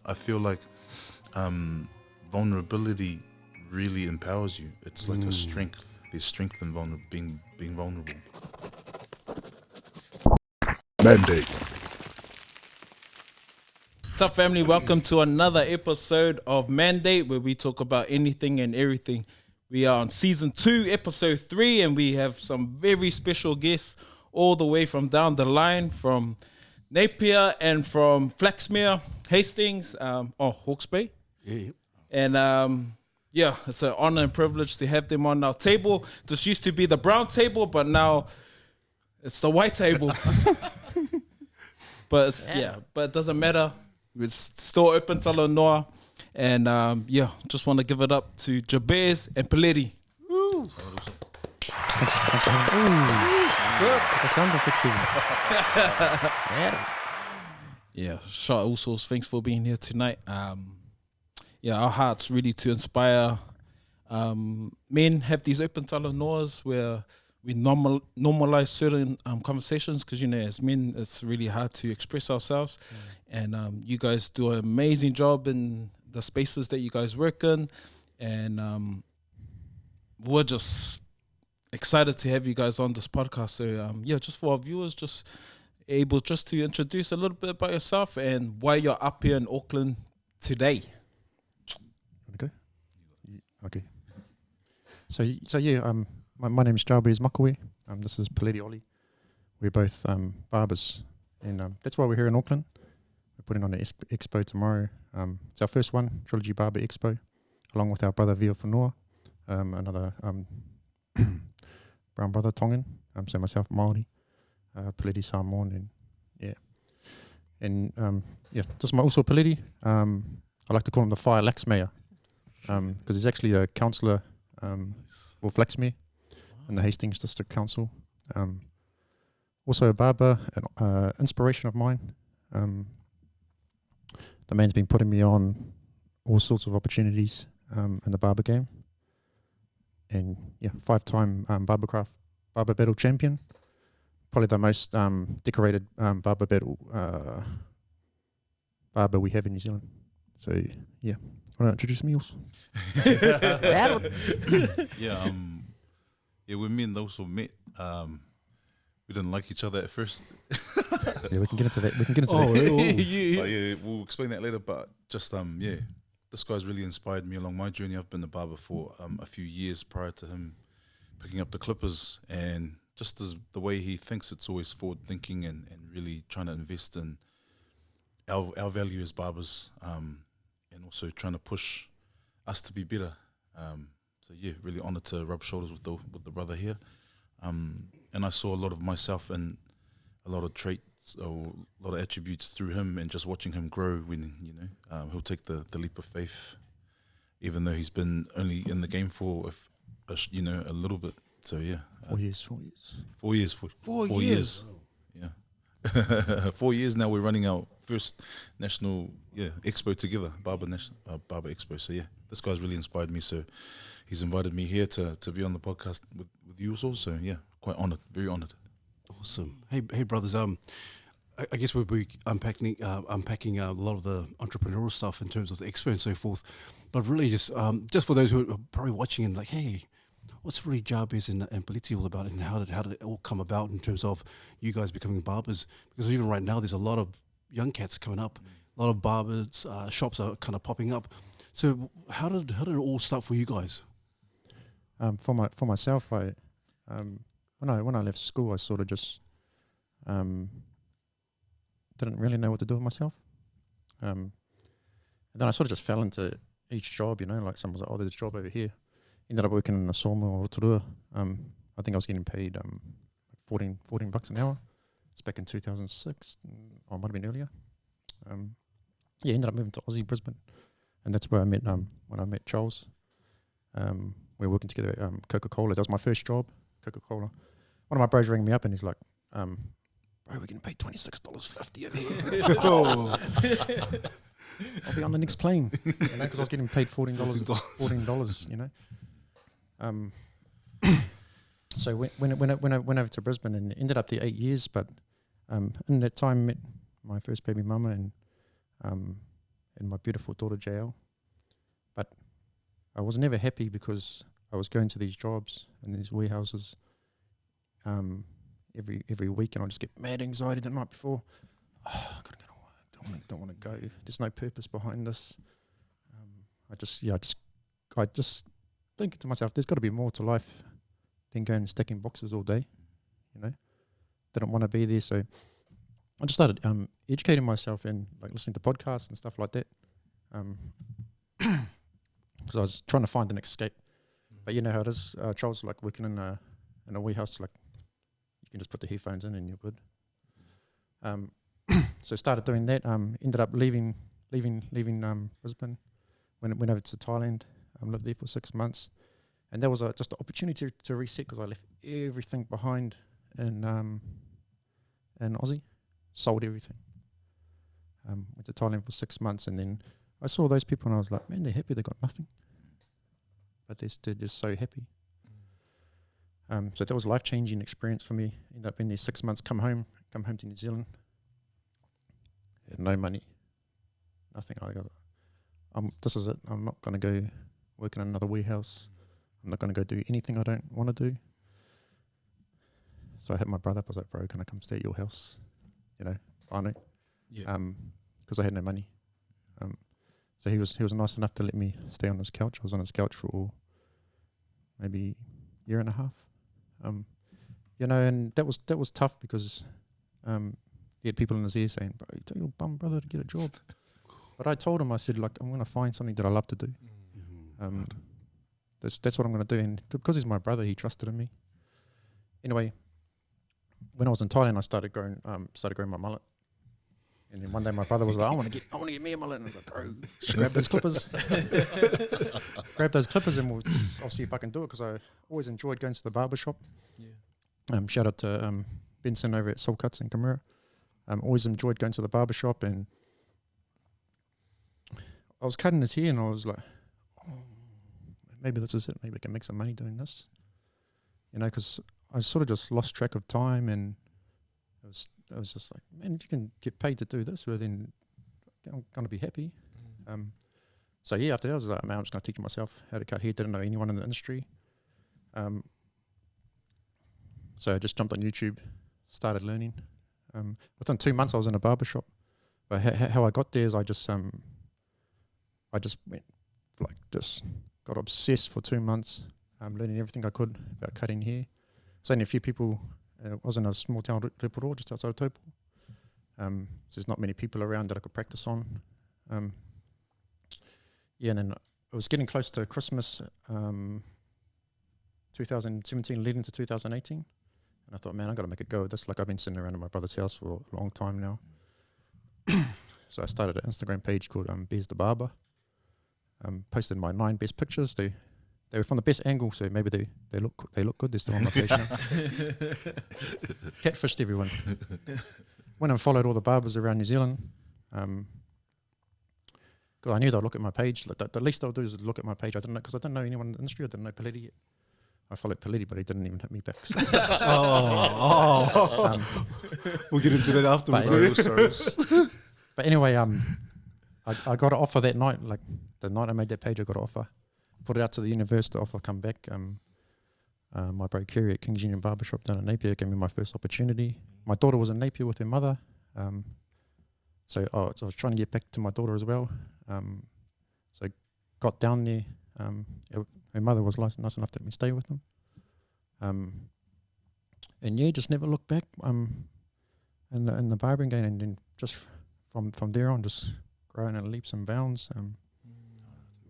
I feel like vulnerability really empowers you. It's like a strength. There's strength in being vulnerable. Mandate. What's up, family? Welcome to another episode of Mandate, where we talk about anything and everything. We are on season 2, episode 3, and we have some very special guests all the way from down the line, from Napier and from Flaxmere, Hastings, Hawke's Bay. Yeah. And it's an honor and privilege to have them on our table. This used to be the brown table, but now it's the white table. But it doesn't matter. It's still open till Noah. And just want to give it up to Jabez and Peleti. Woo. Thanks for having me. The sound effects even. Yeah, shout out also, thanks for being here tonight. Our heart's really to inspire men, have these open talanoas where we normalize certain conversations, because as men it's really hard to express ourselves, and you guys do an amazing job in the spaces that you guys work in, and we're just excited to have you guys on this podcast. So just for our viewers, just able just to introduce a little bit about yourself and why you're up here in Auckland today. Okay. So my name is Jabez Makawe. This is Peleti Oli. We're both barbers, and that's why we're here in Auckland. We're putting on an Expo tomorrow. It's our first one, Trilogy Barber Expo, along with our brother Via Whanua, another brown brother Tongan. So myself Māori, Peleti Samoan, just my also Peleti. I like to call him the Fire Lax Mayor, because he's actually a councillor for Flaxmere in the Hastings District Council. Also a barber, an inspiration of mine. The man's been putting me on all sorts of opportunities in the barber game. And 5-time barber battle champion. Probably the most decorated barber battle barber we have in New Zealand. So want to introduce me also? When me and those who met, we didn't like each other at first. We can get into that. We'll explain that later. But just this guy's really inspired me along my journey. I've been a barber for a few years prior to him picking up the clippers, and just the way he thinks, it's always forward thinking and really trying to invest in our value as barbers, and also trying to push us to be better. Really honoured to rub shoulders with the brother here, and I saw a lot of myself and a lot of traits or a lot of attributes through him, and just watching him grow when he'll take the leap of faith, even though he's been only in the game for a little bit. So 4 years. 4 years. 4 years. Yeah. 4 years now. We're running our first national expo together, Barber Expo. So this guy's really inspired me. So he's invited me here to be on the podcast with you also. So quite honoured, very honoured. Awesome. Hey brothers. I guess we'll be unpacking a lot of the entrepreneurial stuff in terms of the expo and so forth. But really, just for those who are probably watching and like, hey, what's really Jabez and Peleti all about, and how did it all come about in terms of you guys becoming barbers? Because even right now, there's a lot of young cats coming up, a lot of barbers shops are kind of popping up. So how did it all start for you guys? For myself, I when I left school, I sort of just didn't really know what to do with myself. And then I sort of just fell into each job, like someone was like, oh, there's a job over here. Ended up working in a sawmill or Rotorua. I think I was getting paid $14 an hour. It's back in 2006, or it might have been earlier. Ended up moving to Aussie, Brisbane. And that's where I met, when I met Charles. We were working together at Coca-Cola. That was my first job, Coca-Cola. One of my bros rang me up and he's like, bro, we're getting paid $26.50 over here. I'll be on the next plane, because I was getting paid $14, So when I went over to Brisbane and ended up there 8 years, but in that time met my first baby mama, and and my beautiful daughter JL. But I was never happy because I was going to these jobs and these warehouses every week, and I just get mad anxiety the night before. Oh, I gotta go to work. Don't want to go. There's no purpose behind this. I just thinking to myself, there's got to be more to life than going and stacking boxes all day. You know, didn't want to be there, so I just started educating myself and like listening to podcasts and stuff like that. Because I was trying to find an escape. But you know how it is, Charles, like working in a warehouse, like you can just put the headphones in and you're good. So started doing that. Ended up leaving Brisbane. Went over to Thailand. Lived there for 6 months, and that was just an opportunity to reset because I left everything behind in Aussie, sold everything. Went to Thailand for 6 months, and then I saw those people and I was like, man, they're happy. They got nothing, but they're just so happy. So that was a life-changing experience for me. Ended up being there 6 months. Come home to New Zealand. Had no money, nothing. I got. This is it. I'm not going to go work in another warehouse. I'm not going to go do anything I don't want to do. So I hit my brother up. I was like, bro, can I come stay at your house? You know, finally. Yeah. Because I had no money. So he was nice enough to let me stay on his couch. I was on his couch for maybe a year and a half. You know, and that was tough because he had people in his ear saying, bro, you tell your bum brother to get a job. But I told him, I said, like, I'm going to find something that I love to do. That's what I'm going to do. And because he's my brother, he trusted in me. Anyway, when I was in Thailand, I started growing my mullet. And then one day my brother was like, I want to get me a mullet. And I was like, bro, just grab those clippers. And I'll see if I can do it, because I always enjoyed going to the barber shop. Yeah. Shout out to Benson over at Soul Cuts in Camera. Always enjoyed going to the barber shop, and I was cutting his hair and I was like, oh, maybe this is it. Maybe I can make some money doing this. You know, because I sort of just lost track of time, and I was just like, man, if you can get paid to do this, well, then I'm going to be happy. So yeah, after that I was like, man, I'm just going to teach myself how to cut hair. Didn't know anyone in the industry. So I just jumped on YouTube, started learning. Within 2 months I was in a barber shop. But how I got there is I just went, like, just got obsessed for 2 months, learning everything I could about cutting hair. So only a few people. It was in a small town, Reporo, just outside of Taupo. So there's not many people around that I could practice on. Yeah, and then it was getting close to Christmas, 2017 leading to 2018. And I thought, man, I got to make a go of this. Like, I've been sitting around at my brother's house for a long time now. So I started an Instagram page called Bears the Barber. Posted my 9 best pictures. They were from the best angle, so maybe they look good. They're still on my page now. Catfished everyone. Went and followed all the barbers around New Zealand. Because I knew they'd look at my page. Like, the least they'll do is look at my page. I didn't know, because I didn't know anyone in the industry. I didn't know Peleti yet. I followed Peleti, but he didn't even hit me back. We'll get into that afterwards. But anyway, I got an offer that night. Like, the night I made that page, I got an offer. Put it out to the universe, the offer come back. My bro Kerry at King's Union Barbershop down in Napier gave me my first opportunity. My daughter was in Napier with her mother. So I was trying to get back to my daughter as well. So got down there. Her mother was nice enough to let me stay with them. And yeah, just never looked back in the barbering game. And then just from there on, just growing in leaps and bounds.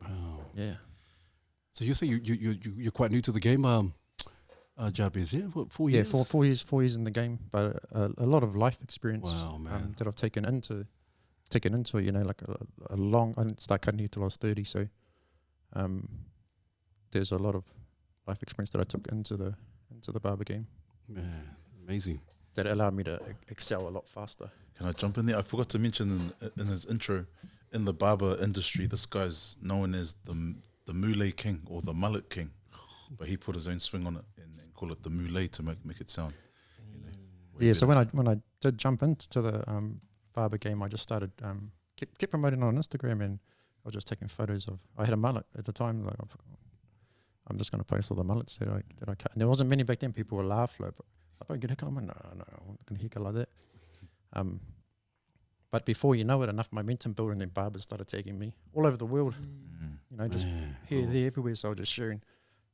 Wow. Yeah. So you say you're quite new to the game, Jabez, yeah? What, 4 years? Yeah, 4 years in the game, but a lot of life experience. Wow, man. That I've taken into it, you know, like a long. I didn't start cutting hair till I was 30, so there's a lot of life experience that I took into the barber game. Man, amazing. That allowed me to excel a lot faster. Can I jump in there? I forgot to mention in his intro, in the barber industry, this guy's known as the Muley King or the Mullet King, but he put his own swing on it and call it the Muley to make it sound. You know, yeah. So when I did jump into the barber game, I just started kept promoting on Instagram, and I was just taking photos of. I had a mullet at the time. Like I'm just going to post all the mullets that I cut. And there wasn't many back then. People would laugh like, "I get a haircut." I'm like, no, I'm not going to haircut like that. But before you know it, enough momentum built, and then barbers started tagging me all over the world. You know, just here, there, everywhere. So I was just sharing.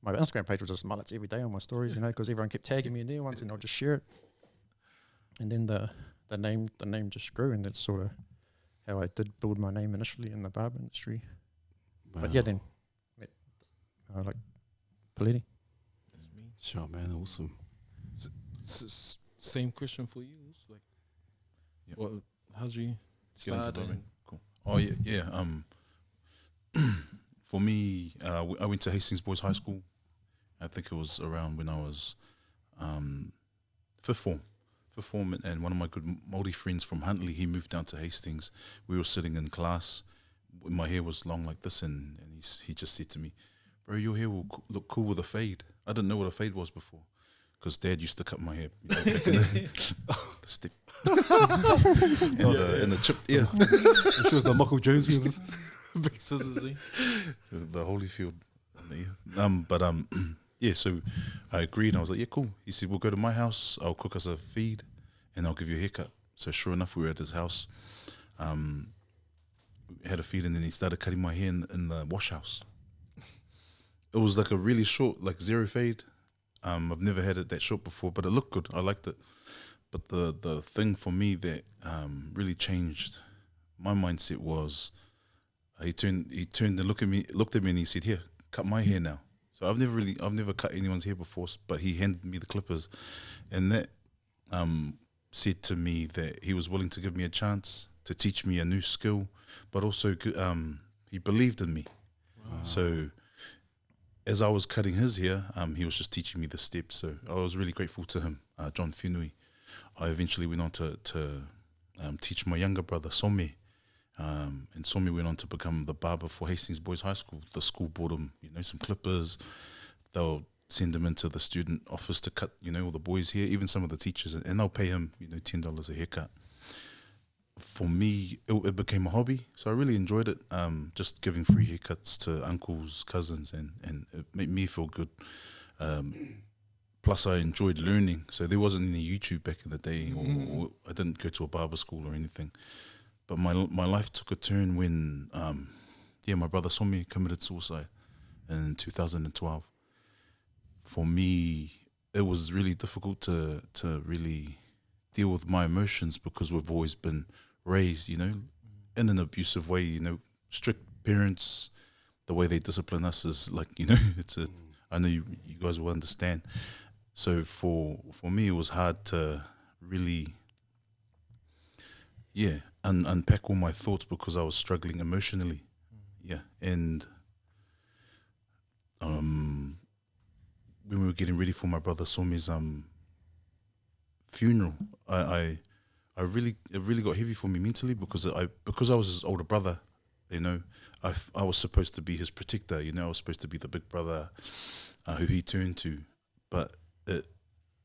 My Instagram page was just mullets every day on my stories, you know, because everyone kept tagging me in there once, and I'll just share it. And then the name just grew, and that's sort of how I did build my name initially in the barber industry. Wow. But yeah, then like Peleti. That's me. Sure, man, awesome. Same question for you. It's like, Yep. what? How'd you Get into start? barbering. Cool. Oh yeah. For me, I went to Hastings Boys High School. I think it was around when I was fifth form, and one of my good Māori friends from Huntley, he moved down to Hastings. We were sitting in class. My hair was long like this, and he just said to me, "Bro, your hair will look cool with a fade." I didn't know what a fade was before, because Dad used to cut my hair, you know, back in the step, and the chipped ear. She was the Michael Jones. Big scissors, eh? The Holyfield. Yeah, so I agreed. I was like, yeah, cool. He said, we'll go to my house. I'll cook us a feed, and I'll give you a haircut. So sure enough, we were at his house. We had a feed, and then he started cutting my hair in the wash house. It was like a really short, like zero fade. I've never had it that short before, but it looked good. I liked it. But the thing for me that really changed my mindset was he turned and looked at me, and he said, "Here, cut my hair now." So I've never cut anyone's hair before, but he handed me the clippers, and that said to me that he was willing to give me a chance to teach me a new skill, but also he believed in me. Wow. So as I was cutting his hair, he was just teaching me the steps. So I was really grateful to him, John Whenui. I eventually went on to teach my younger brother, Some. And Somi went on to become the barber for Hastings Boys High School. The school bought him, some clippers. They'll send him into the student office to cut, all the boys' hair, even some of the teachers, and they'll pay him, $10 a haircut. For me, it became a hobby, so I really enjoyed it. Just giving free haircuts to uncles, cousins, and it made me feel good. Plus, I enjoyed learning. So there wasn't any YouTube back in the day, or I didn't go to a barber school or anything. But my life took a turn when, my brother Somi committed suicide in 2012. For me, it was really difficult to really deal with my emotions, because we've always been raised, in an abusive way, strict parents. The way they discipline us is like, I know you guys will understand. So for me, it was hard to really, unpack all my thoughts, because I was struggling emotionally. And when we were getting ready for my brother Somi's funeral, it really got heavy for me mentally, because I was his older brother. I was supposed to be his protector. I was supposed to be the big brother who he turned to, but it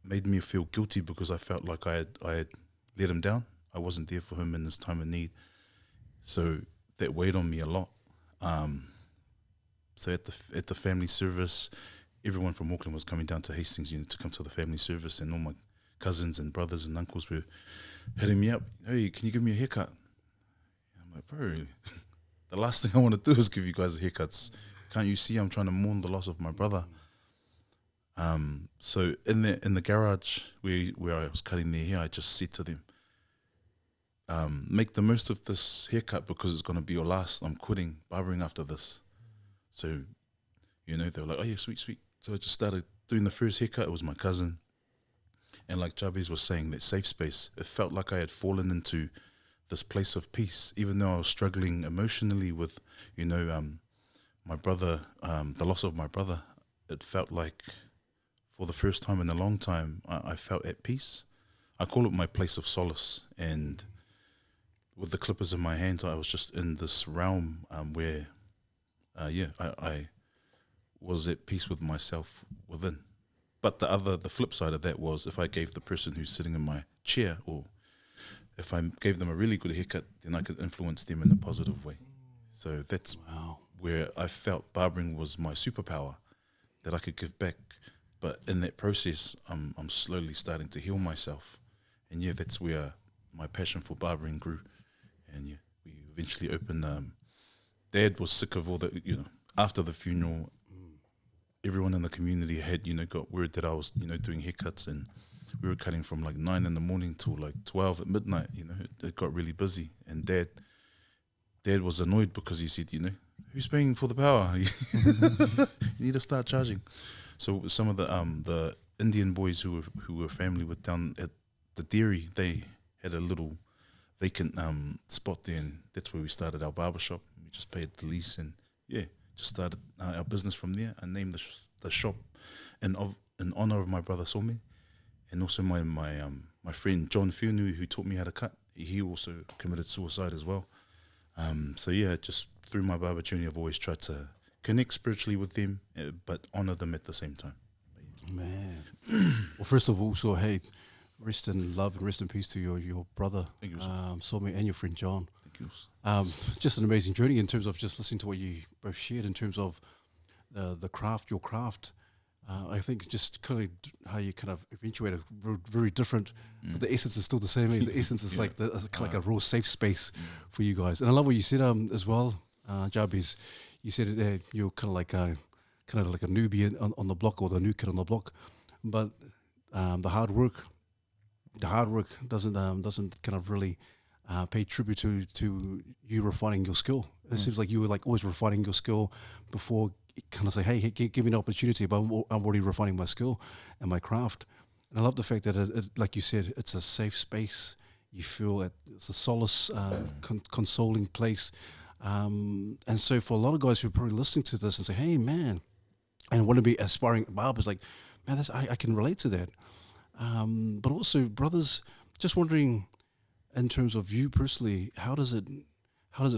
made me feel guilty, because I felt like I had let him down. I wasn't there for him in his time of need. So that weighed on me a lot. So at the family service, everyone from Auckland was coming down to Hastings, to come to the family service, and all my cousins and brothers and uncles were hitting me up. Hey, can you give me a haircut? I'm like, bro, the last thing I want to do is give you guys haircuts. Can't you see I'm trying to mourn the loss of my brother? So in the garage where I was cutting their hair, I just said to them, make the most of this haircut, because it's going to be your last. I'm quitting barbering after this. So, they were like, oh yeah, sweet. So I just started doing the first haircut. It was my cousin. And like Jabez was saying, that safe space, it felt like I had fallen into this place of peace, even though I was struggling emotionally with, my brother, the loss of my brother. It felt like for the first time in a long time, I felt at peace. I call it my place of solace. And with the clippers in my hands, I was just in this realm where, I was at peace with myself within. But the flip side of that was, if I gave the person who's sitting in my chair or if I gave them a really good haircut, then I could influence them in a positive way. So that's where I felt barbering was my superpower, that I could give back. But in that process, I'm slowly starting to heal myself. And yeah, that's where my passion for barbering grew. And yeah, we eventually opened, Dad was sick of all the, after the funeral, everyone in the community had, got word that I was, doing haircuts, and we were cutting from like 9 in the morning till like 12 at midnight. It got really busy, and Dad was annoyed because he said, who's paying for the power? You need to start charging. So some of the Indian boys who were family with down at the dairy, they had a little vacant spot there, and that's where we started our barber shop. We just paid the lease, and just started our business from there. I named the shop in honor of my brother Some, and also my friend John Fionu, who taught me how to cut. He also committed suicide as well. So yeah, just through my barber journey, I've always tried to connect spiritually with them, but honor them at the same time. Man. Well, first of all, so hey, rest in love and rest in peace to your brother, Some, and your friend John. Thank you. Just an amazing journey in terms of just listening to what you both shared in terms of the craft, your craft. I think just kind of how you kind of eventuated very different, but the essence is still the same. The essence is like a raw safe space for you guys. And I love what you said as well, Jabez. You said you're kind of like a newbie on the block, or the new kid on the block, but the hard work doesn't kind of really pay tribute to you refining your skill. It seems like you were like always refining your skill before kind of say, hey, give me an opportunity, but I'm already refining my skill and my craft. And I love the fact that, it, like you said, it's a safe space. You feel it's a solace, consoling place. And so for a lot of guys who are probably listening to this and say, hey, man, and want to be aspiring barbers, like, man, I can relate to that. But also, brothers, just wondering, in terms of you personally, how does it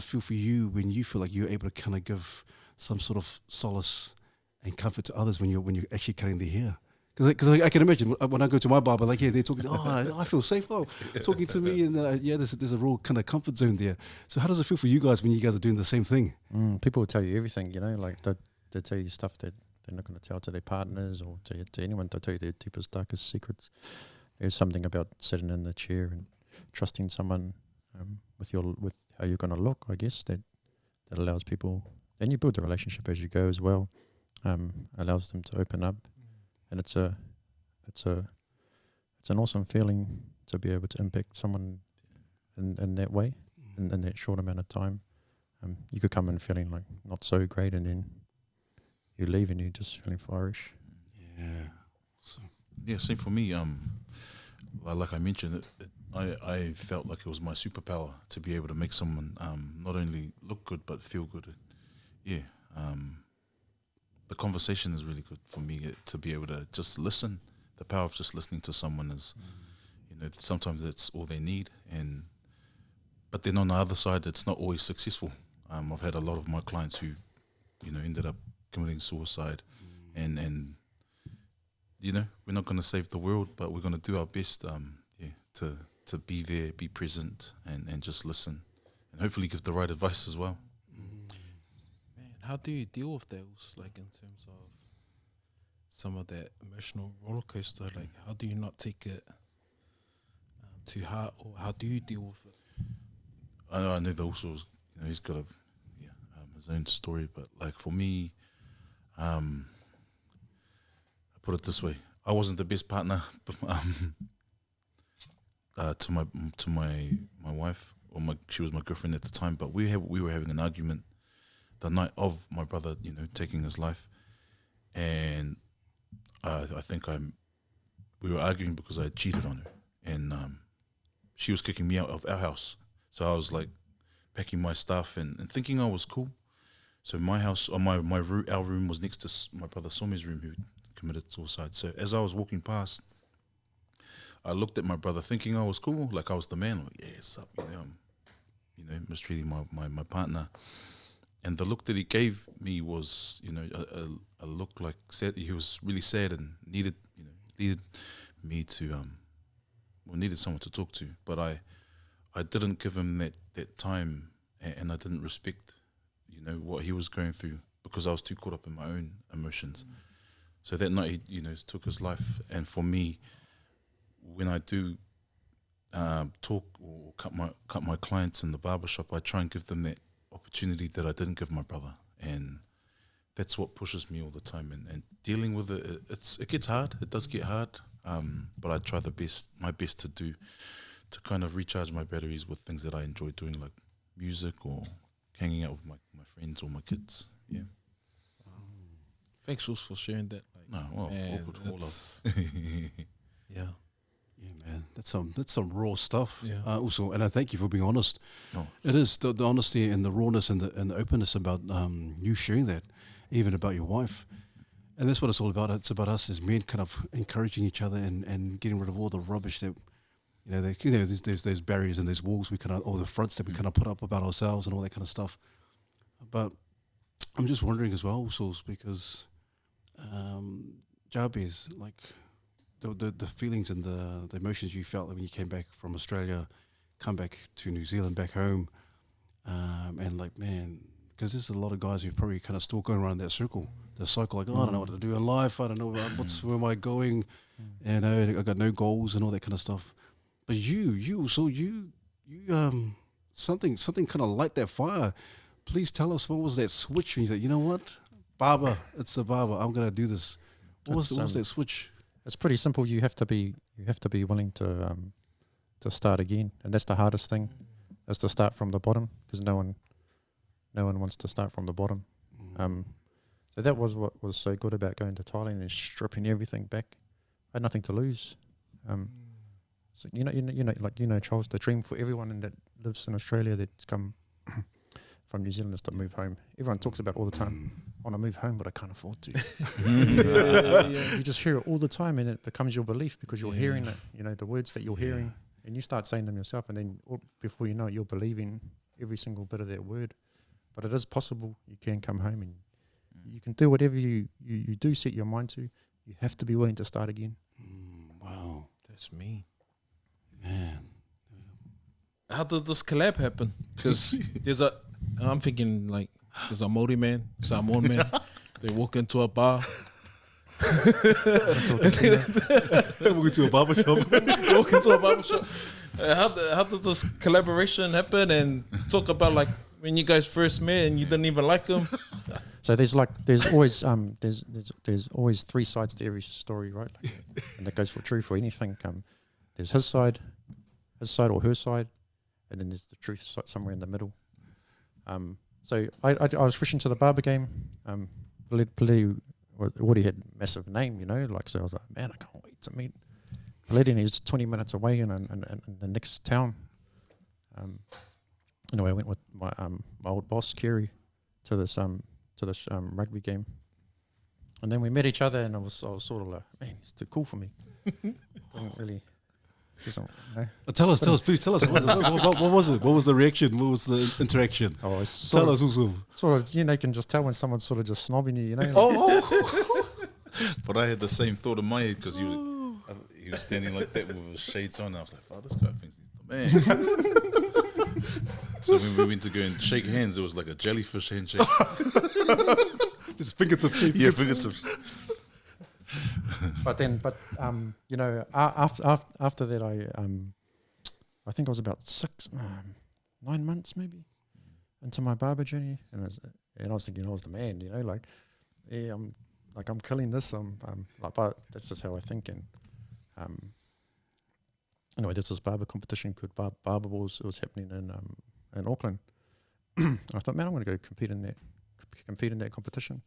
feel for you when you feel like you're able to kind of give some sort of solace and comfort to others when you're actually cutting their hair? Because I can imagine when I go to my barber, like, they're talking, I feel safe, talking to me, and there's a real kind of comfort zone there. So how does it feel for you guys when you guys are doing the same thing? People will tell you everything, like they tell you stuff that they're not going to tell to their partners or to anyone. They'll tell you their deepest, darkest secrets. There's something about sitting in the chair and trusting someone with how you're going to look, I guess, that allows people. Then you build the relationship as you go as well. Allows them to open up, and it's an awesome feeling to be able to impact someone in that way, in that short amount of time. You could come in feeling like not so great, and then you leave and you're just feeling flourish. Yeah. So. Yeah, same for me. Like I mentioned, I felt like it was my superpower to be able to make someone not only look good but feel good. Yeah, the conversation is really good for me to be able to just listen. The power of just listening to someone is, sometimes it's all they need, but then on the other side, it's not always successful. I've had a lot of my clients who, ended up committing suicide, and we're not going to save the world, but we're going to do our best, to be there, be present, and just listen, and hopefully give the right advice as well. Man, how do you deal with those, like in terms of some of that emotional roller coaster? Like, how do you not take it too hard, or how do you deal with it? I know that also, he's got his own story, but like for me, I put it this way: I wasn't the best partner to my wife, or she was my girlfriend at the time. But we were having an argument the night of my brother, taking his life, and I think we were arguing because I had cheated on her, and she was kicking me out of our house. So I was like packing my stuff and thinking I was cool. So my house, or our room was next to my brother Some's room, who committed suicide. So as I was walking past, I looked at my brother thinking I was cool, like I was the man, like, yeah, what's up, mistreating my partner. And the look that he gave me was, a look like sad. He was really sad and needed me to, needed someone to talk to. But I I didn't give him that time, and I didn't respect, what he was going through because I was too caught up in my own emotions. So that night, he, took his life. And for me, when I do talk or cut my clients in the barbershop, I try and give them that opportunity that I didn't give my brother, and that's what pushes me all the time. And dealing with it, it gets hard. It does get hard, but I try my best to kind of recharge my batteries with things that I enjoy doing, like music or hanging out with my friends or my kids. Yeah. Thanks also for sharing that. No, well, man, all good, all love. Yeah. Yeah, man, that's some raw stuff. Yeah. Also, and I thank you for being honest. Oh. It is the honesty and the rawness and the openness about you sharing that, even about your wife, and that's what it's all about. It's about us as men, kind of encouraging each other and getting rid of all the rubbish that there's those barriers and those walls or the fronts that we kind of put up about ourselves and all that kind of stuff. But I'm just wondering as well, Sauce, because Jabez, like, the feelings and the emotions you felt when you came back from Australia, come back to New Zealand, back home, and like, man, because there's a lot of guys who probably kind of still going around that circle, the cycle, like, I don't know what to do in life, I don't know where am I going, and I got no goals and all that kind of stuff. But you something kind of light that fire. Please tell us, what was that switch when you said, you know what, Barber, it's the Barber, I'm gonna do this. What was that switch? It's pretty simple. You have to be willing to start again, and that's the hardest thing, is to start from the bottom, because no one wants to start from the bottom. So that was what was so good about going to Thailand and stripping everything back. I had nothing to lose. So Charles, the dream for everyone that lives in Australia that's come from New Zealand is to move home. Everyone talks about it all the time. I want to move home, but I can't afford to. You just hear it all the time, and it becomes your belief because you're hearing it. The words that you're hearing, and you start saying them yourself, and then before you know it, you're believing every single bit of that word. But it is possible. You can come home, and you can do whatever you do set your mind to. You have to be willing to start again. Wow, That's me. man. How did this collab happen? Because I'm thinking like, there's a Māori man, Samoan man. They walk into a bar. Walking to a barbershop. Walk into a barbershop. How did this collaboration happen? And talk about like when you guys first met and you didn't even like him. So there's always three sides to every story, right? And that goes true for anything. There's his side or her side, and then there's the truth somewhere in the middle. So I was fresh into the barber game. Peleti already had massive name, so I was like, man, I can't wait to meet Peleti, and he's 20 minutes away in the next town. Anyway, I went with my old boss Kerry to this rugby game, and then we met each other, and I was sort of like, man, he's too cool for me. Didn't really. Tell us, please tell us. What was it? What was the reaction? What was the interaction? Oh, Tell us also. Sort of, you can just tell when someone's sort of just snobbing you, But I had the same thought in my head because he was standing like that with his shades on. I was like, oh, this guy thinks he's the man. So when we went to go and shake hands, it was like a jellyfish handshake. Just fingertips. Yeah, fingertips. But after that, I think I was about 9 months maybe into my barber journey, and I was thinking I was the man, I'm killing this. But that's just how I think. And anyway, there's this barber competition called Barber Wars. It was happening in Auckland. And I thought, man, I'm going to go compete in that competition.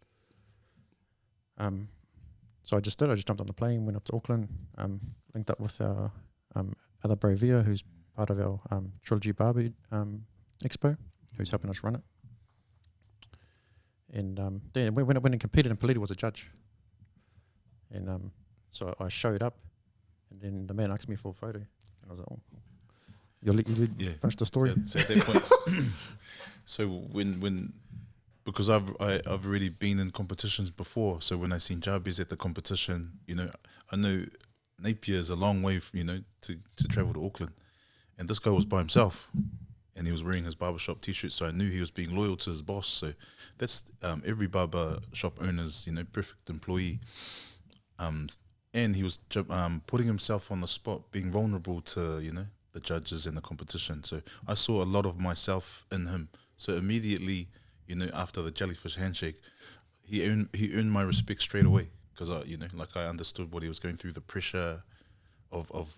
So I just did. I just jumped on the plane, went up to Auckland, linked up with our other Bravia, who's part of our Trilogy Barber Expo, who's helping us run it. And then we went and competed, and Peleti was a judge. And so I showed up, and then the man asked me for a photo, and I was like, "Oh, you finish the story." So at that point, so when because I've already been in competitions before, so when I seen Jabez at the competition, I know Napier is a long way, to travel to Auckland, And this guy was by himself, and he was wearing his barbershop t-shirt, so I knew he was being loyal to his boss. So that's every barber shop owner's, perfect employee. And he was putting himself on the spot, being vulnerable to, the judges and the competition. So I saw a lot of myself in him. So immediately, after the jellyfish handshake, he earned my respect straight away, because I understood what he was going through, the pressure of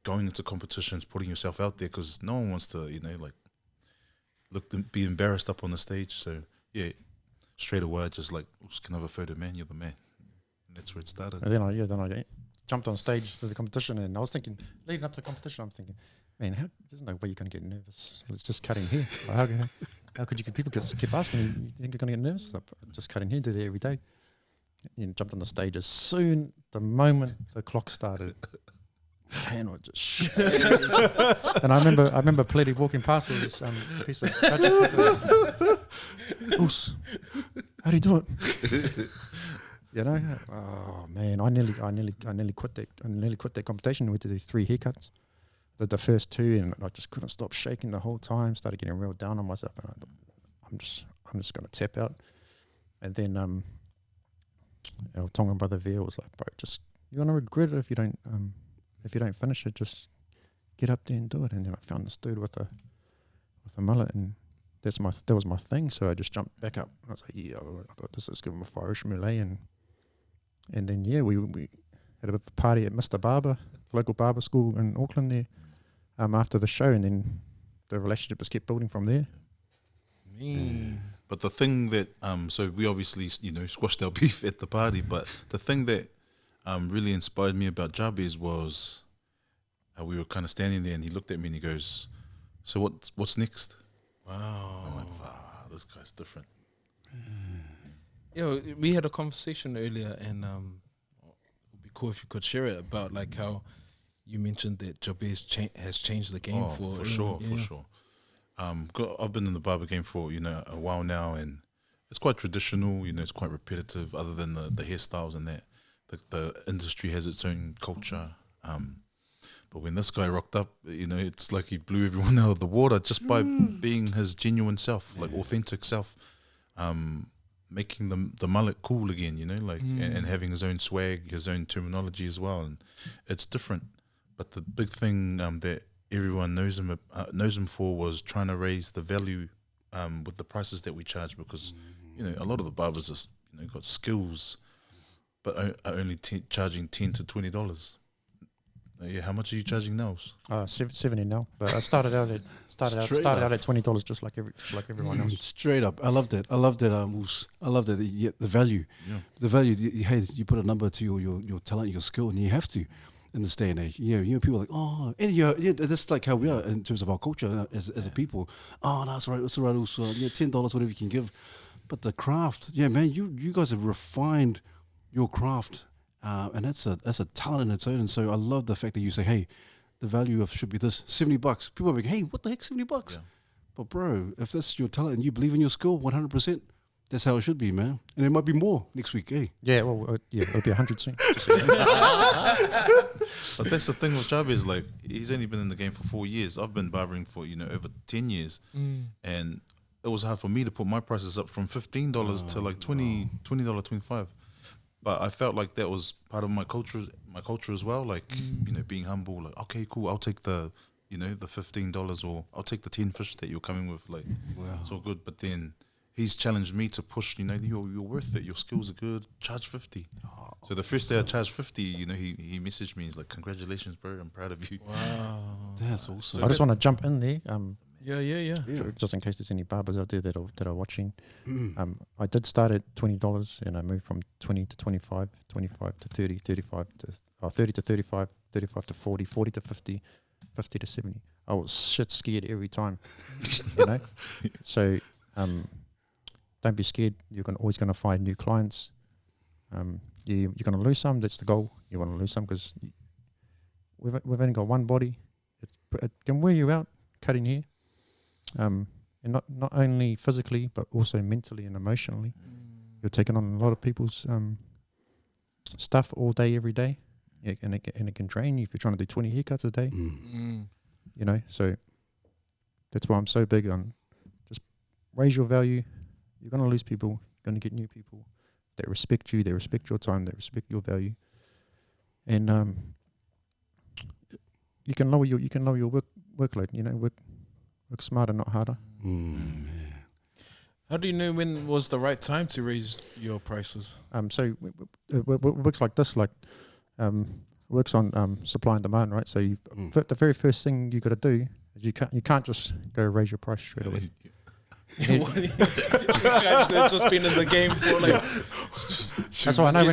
going into competitions, putting yourself out there, because no one wants to, be embarrassed up on the stage. So yeah, straight away, I just like, can I have a photo, man? You're the man. And that's where it started. And then I jumped on stage to the competition, and I was thinking, leading up to the competition, I'm thinking, man, there's no way you're going to get nervous. It's just cutting hair. Like, how could you? People keep asking me, you think you're going to get nervous? Like, just cutting hair, do that every day. Jumped on the stage. As soon, the moment the clock started, hand was just shaking. And I remember Peleti walking past with this piece of project. Oos, how do you do it? Oh man, I nearly quit that competition. We did these 3 haircuts. The first 2, and I just couldn't stop shaking the whole time. Started getting real down on myself, and I thought, I'm just gonna tap out. And then our Tongan brother Via was like, bro, just, you're gonna regret it if you don't finish it. Just get up there and do it. And then I found this dude with a mullet, and that was my thing. So I just jumped back up, and I was like, yeah, I got this. Let's give him a Irish Mullet. And then we had a party at Mr. Barber, local barber school in Auckland there, after the show, and then the relationship just kept building from there. But the thing that so we obviously squashed our beef at the party, but the thing that really inspired me about Jabez was how we were kind of standing there, and he looked at me and he goes, "So what's next?" Wow. I'm like, wow, this guy's different. Yeah, we had a conversation earlier, and it'd be cool if you could share it about like how you mentioned that Jabez has changed the game for sure. I've been in the barber game for a while now, and it's quite traditional. It's quite repetitive. Other than the hairstyles and that, the industry has its own culture. But when this guy rocked up, it's like he blew everyone out of the water just by being his genuine self, like authentic self. Making the mullet cool again, and having his own swag, his own terminology as well, and it's different. But the big thing that everyone knows him for was trying to raise the value with the prices that we charge, because a lot of the barbers are got skills, but are only charging $10 to $20. Yeah, how much are you charging now? $70 now, but I started out at $20, just like everyone else. Straight up, I loved it. I loved it. I loved it. The value, the value. Hey, you put a number to your talent, your skill, and you have to in this day and age. People are like, oh, and that's like how we are in terms of our culture as a people. Oh, that's right. That's right. Also, $10, whatever you can give. But the craft, man, you guys have refined your craft. And that's a talent in its own. And so I love the fact that you say, hey, the value of should be this $70. People are like, hey, what the heck, $70? Yeah. But bro, if that's your talent and you believe in your skill 100%, that's how it should be, man. And it might be more next week, eh? Yeah, well, it'll be 100 soon. But that's the thing with Jabez, like, he's only been in the game for 4 years. I've been barbering for, over 10 years. And it was hard for me to put my prices up from $15 to like $20, $25. But I felt like that was part of my culture as well. Like, being humble. Like, okay, cool. I'll take the $15, or I'll take the 10 fish that you're coming with. Like, it's all good. But then he's challenged me to push. You're worth it. Your skills are good. Charge 50. So the first day I charged 50, he messaged me. He's like, congratulations, bro. I'm proud of you. Wow, that's awesome. I just want to jump in there. Yeah. Just in case there's any barbers out there that are watching. I did start at $20, and I moved from 20 to 25, 25 to 30, 35 to 30 to 35, 35 to 40, 40 to 50, 50 to 70. I was shit scared every time, So don't be scared. You're always going to find new clients. You're going to lose some. That's the goal. You want to lose some because we've only got one body. It can wear you out cutting hair. And not only physically, but also mentally and emotionally. You're taking on a lot of people's stuff all day, every day, and it can drain you if you're trying to do 20 haircuts a day. you know. So that's why I'm so big on just raise your value. You're going to lose people. You're going to get new people that respect you, they respect your time, they respect your value. And you can lower your workload, you know, work smarter, not harder. How do you know when was the right time to raise your prices? So it works like this, like works on supply and demand, right? So the very first thing you got to do is you can't just go raise your price straight away. You guys have just been in the game for like. That's why I know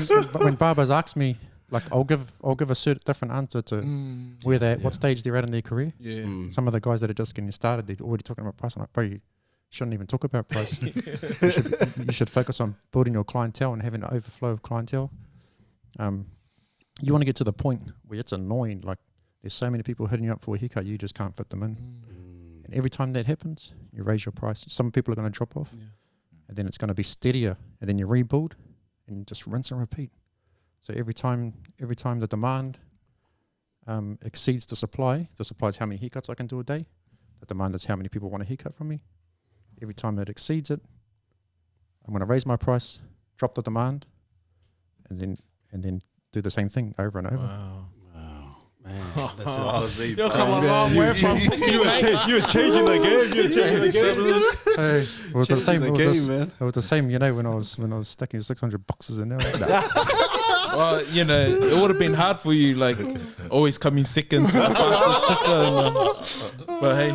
when barbers ask me, like I'll give a certain different answer to where they what stage they're at in their career. Some of the guys that are just getting started, they're already talking about price. I'm like, bro, you shouldn't even talk about price. you should focus on building your clientele and having an overflow of clientele. You want to get to the point where it's annoying. Like there's so many people hitting you up for a haircut, you just can't fit them in. And every time that happens, you raise your price. Some people are going to drop off, and then it's going to be steadier, and then you rebuild, and you just rinse and repeat. So every time the demand exceeds the supply is how many haircuts I can do a day. The demand is how many people want a haircut from me. Every time it exceeds it, I'm going to raise my price, drop the demand, and then do the same thing over and over. Wow. Man, that's You're coming a long way from you're changing the game. You're changing the game. Hey, it was the same. Man. It was the same, you know, when I was stacking 600 boxes in there. Well, you know, it would have been hard for you, like always coming second to the fastest picker. But hey,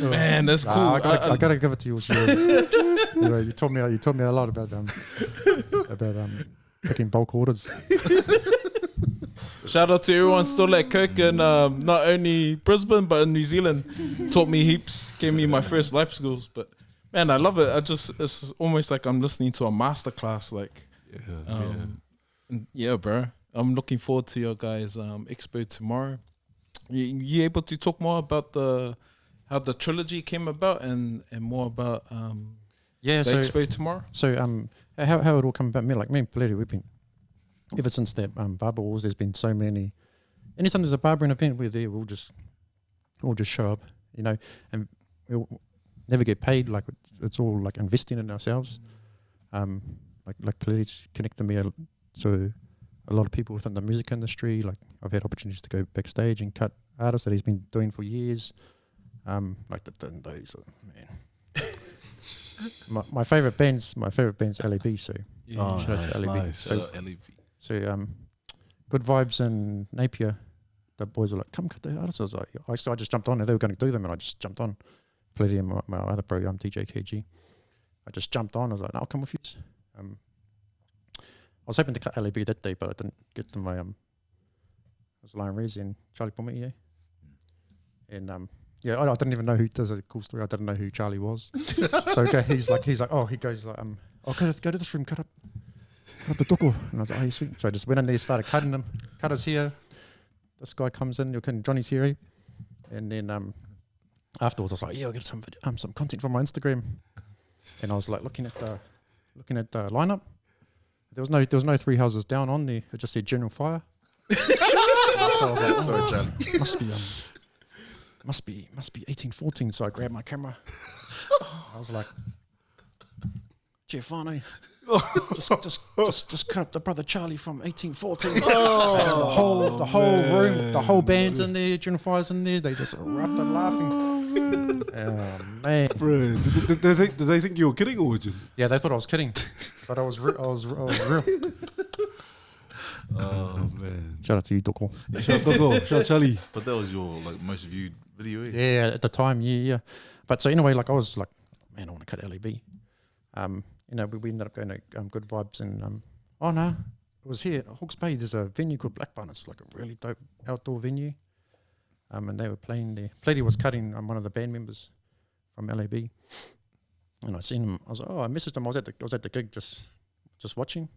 man, that's cool. I gotta give it to you. You know, you told me a lot about picking bulk orders. Shout out to everyone still at Kirk and not only Brisbane but in New Zealand. Taught me heaps, gave me my first life skills. But man, I love it. It's almost like I'm listening to a masterclass. Like, yeah, bro. I'm looking forward to your guys' Expo tomorrow. You able to talk more about how the trilogy came about and more about the Expo tomorrow? So how it all come about? Me and Peleti, we've been ever since that Barber Wars. There's been so many. Anytime there's a barbering event, we're there. We'll just show up, you know, and we'll never get paid. Like it's all like investing in ourselves. Like Peleti's connected me to a lot of people within the music industry. Like I've had opportunities to go backstage and cut artists that he's been doing for years. Like those man. my favorite band's LAB. So shout out to LAB. Nice. So, So Good Vibes and Napier, the boys were like, come cut the artists. I was like, I just jumped on and they were going to do them and I just jumped on. Peleti and my other bro, DJ KG. I just jumped on. I was like, no, I'll come with you. I was hoping to cut LAB that day, but I didn't get to my, I was Lion Rezi and Charlie Pometi, and I didn't even know who, there's a cool story, I didn't know who Charlie was. So he's like, he goes like, go to this room, cut up the toko. And I was like, oh, sweet. So I just went in there, started cutting them, cutters here. This guy comes in, Johnny's here. And then afterwards I was like, yeah, I'll get some content from my Instagram. And I was like looking at the lineup. There was no three houses down on there. It just said General Fire. So I was like, sorry, John. Must be 1814. So I grabbed my camera. I was like, Giovanni, just cut up the brother Charlie from 1814. And the whole room, the whole band's in there, General Fire's in there. They just erupted laughing. Oh man, Bro, did they think you were kidding or just? Yeah, they thought I was kidding, but I was real. Oh man! Shout out to you, Doko. Shout out Charlie. But that was your like most viewed video, eh? Yeah, at the time, yeah. But so anyway, like I was like, man, I want to cut LAB. You know, we ended up going to Good Vibes and it was here at Hawke's Bay. There's a venue called Blackburn. It's like a really dope outdoor venue. And they were playing there. Peleti was cutting one of the band members from LAB, and I seen him. I was like, I messaged him. I was at the gig just watching,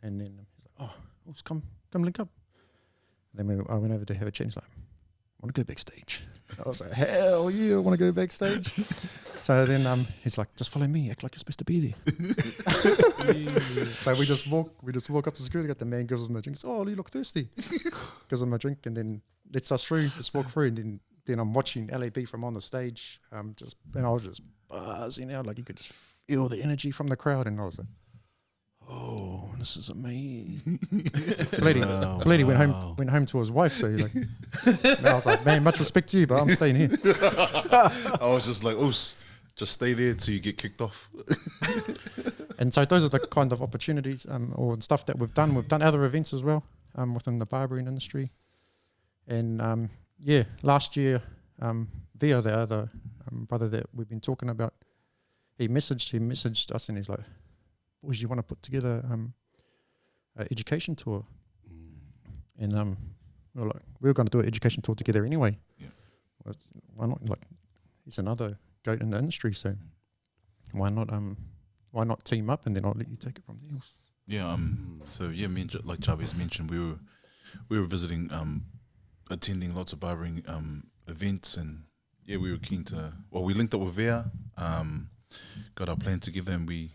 and then he's like, let's come link up. And then I went over to have a chat. He's like, I want to go backstage. I was like, hell yeah, I want to go backstage. So then he's like, just follow me, act like you're supposed to be there. So we just walk up to security, got the man gives him a drink. He says, oh, you look thirsty. Gives him a drink and then lets us through, just walk through, and then then I'm watching LAB from on the stage, and I was just buzzing out, like you could just feel the energy from the crowd, and I was like, oh, this is amazing. Peleti went home to his wife, so he like, and I was like, man, much respect to you, but I'm staying here. I was just like, just stay there till you get kicked off. And so those are the kind of opportunities or stuff that we've done. We've done other events as well within the barbering industry. And last year, Via, the other brother that we've been talking about, he messaged us and he's like, boys, you want to put together an education tour? And we were like, we were going to do an education tour together anyway. Yeah. Well, why not? Like, he's another goat in the industry, so why not team up, and then I'll let you take it from there. Yeah. So yeah, me and like Jabez mentioned, we were visiting, attending lots of barbering events, and yeah, we were keen to. Well, we linked up with Vea, got our plan together, and we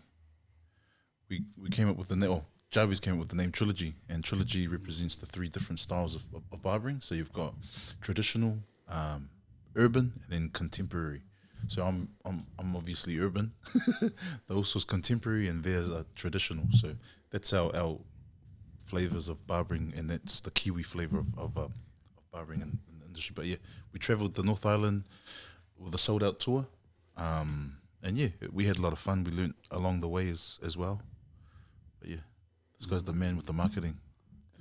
came up with the name. Jabez came up with the name Trilogy, and Trilogy represents the 3 different styles of barbering. So you've got traditional, urban, and then contemporary. So I'm obviously urban. The Usos contemporary, and theirs are traditional. So that's our flavors of barbering, and that's the Kiwi flavor of barbering in the industry. But yeah, we traveled the North Island with a sold out tour, and yeah, we had a lot of fun. We learnt along the way as well. But yeah, this guy's the man with the marketing.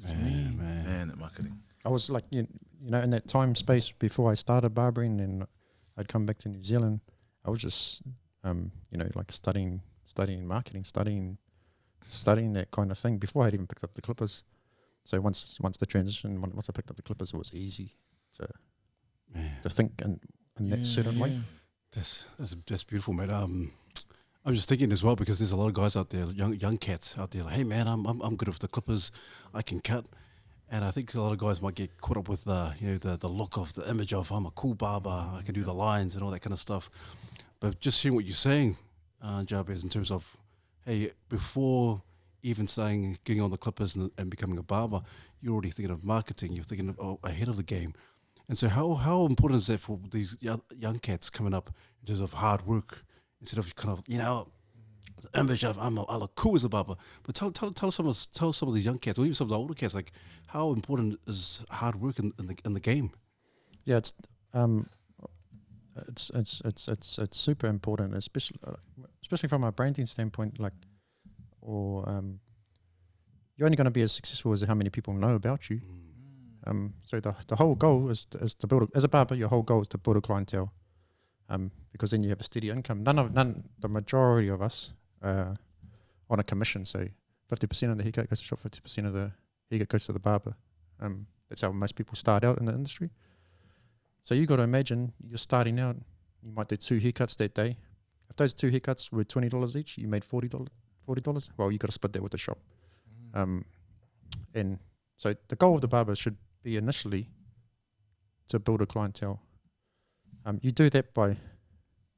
Man at marketing. I was like, you know, in that time space before I started barbering, and I'd come back to New Zealand, I was just, like studying marketing, studying that kind of thing before I'd even picked up the clippers. So once the transition, once I picked up the clippers, it was easy to think in that certain way. That's beautiful, mate. I'm just thinking as well, because there's a lot of guys out there, young cats out there, like, hey man, I'm good with the clippers, I can cut. And I think a lot of guys might get caught up with the look of the image of, I'm a cool barber, I can do the lines and all that kind of stuff. But just hearing what you're saying, Jabez, in terms of, hey, before even getting on the clippers and becoming a barber, you're already thinking of marketing, you're thinking of ahead of the game. And so how important is that for these young cats coming up in terms of hard work, instead of kind of, the image of I look cool as a barber? But tell some of these young cats, or even some of the older cats, like, how important is hard work in the game? Yeah, it's super important, especially from a branding standpoint. Like, you're only going to be as successful as how many people know about you. So the whole goal is to build as a barber. Your whole goal is to build a clientele, because then you have a steady income. The majority of us on a commission. So 50% of the haircut goes to shop, 50% of the haircut goes to the barber. That's how most people start out in the industry. So you got to imagine you're starting out. You might do 2 haircuts that day. If those 2 haircuts were $20 each, you made $40. Well, you got to split that with the shop. And so the goal of the barber should be initially to build a clientele. You do that by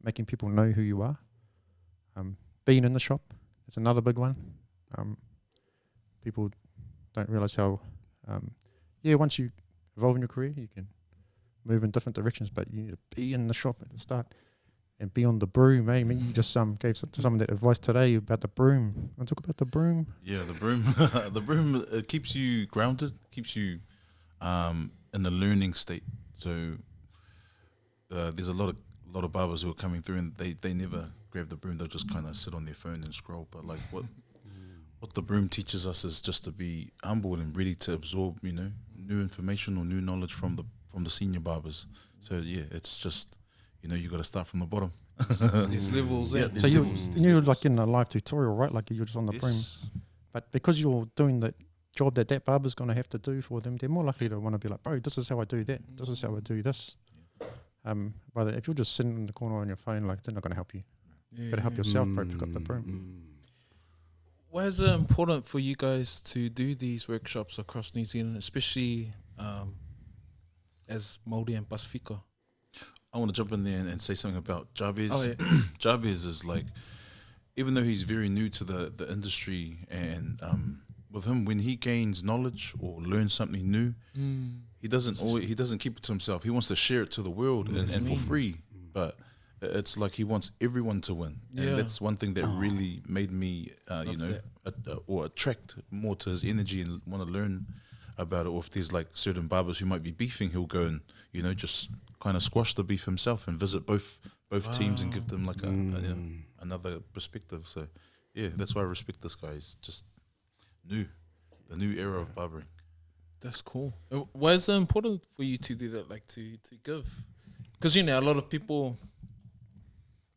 making people know who you are. Being in the shop, that's another big one. People don't realize how, once you evolve in your career, you can move in different directions, but you need to be in the shop at the start and be on the broom. I mean, you just gave someone that advice today about the broom. Want to talk about the broom? Yeah, the broom. The broom, it keeps you grounded, keeps you in the learning state. So there's a lot of barbers who are coming through, and they never grab the broom. They'll just kind of sit on their phone and scroll. But like what the broom teaches us is just to be humble and ready to absorb, new information or new knowledge from the senior barbers. So yeah, it's just, you got to start from the bottom. There's levels. Yeah. So you're like in a live tutorial, right? Like you're just on the broom. But because you're doing the job that barber's going to have to do for them, they're more likely to want to be like, bro, this is how I do that. This is how I do this. But if you're just sitting in the corner on your phone, like, they're not going to help you. You got to help yourself, bro, pick up the broom. Why is it important for you guys to do these workshops across New Zealand, especially as Māori and Pasifika? I want to jump in there and say something about Jabez. Oh, yeah. Jabez is like, even though he's very new to the industry, and with him, when he gains knowledge or learns something new, he doesn't keep it to himself. He wants to share it to the world and for free. But it's like he wants everyone to win, and that's one thing that really made me, or attract more to his energy and want to learn about it. Or if there's like certain barbers who might be beefing, he'll go and just kind of squash the beef himself and visit both teams and give them like another perspective. So yeah, that's why I respect this guy. He's just the new era of barbering. That's cool. Why is it important for you to do that, like to give? Because a lot of people,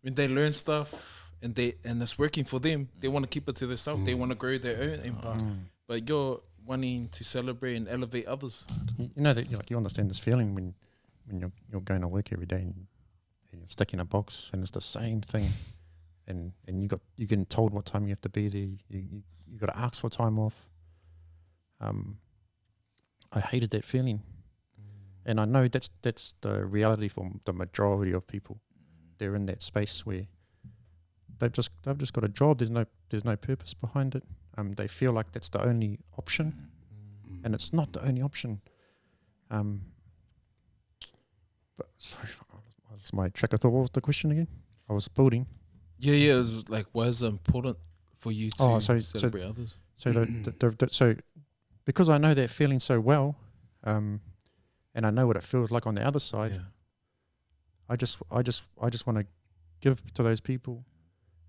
when they learn stuff and it's working for them, they want to keep it to themselves. They want to grow their own empire. But you're wanting to celebrate and elevate others. You know that you understand this feeling when you're going to work every day and you're stuck in a box and it's the same thing, and you're getting told what time you have to be there. You got to ask for time off. I hated that feeling, and I know that's the reality for the majority of people. They're in that space where they've just got a job. There's no purpose behind it. They feel like that's the only option, and it's not the only option. But sorry, that's my track of thought. What was the question again? I was building. Yeah. It's like, why is it important for you to celebrate others? So because I know that feeling so well, and I know what it feels like on the other side. I just want to give to those people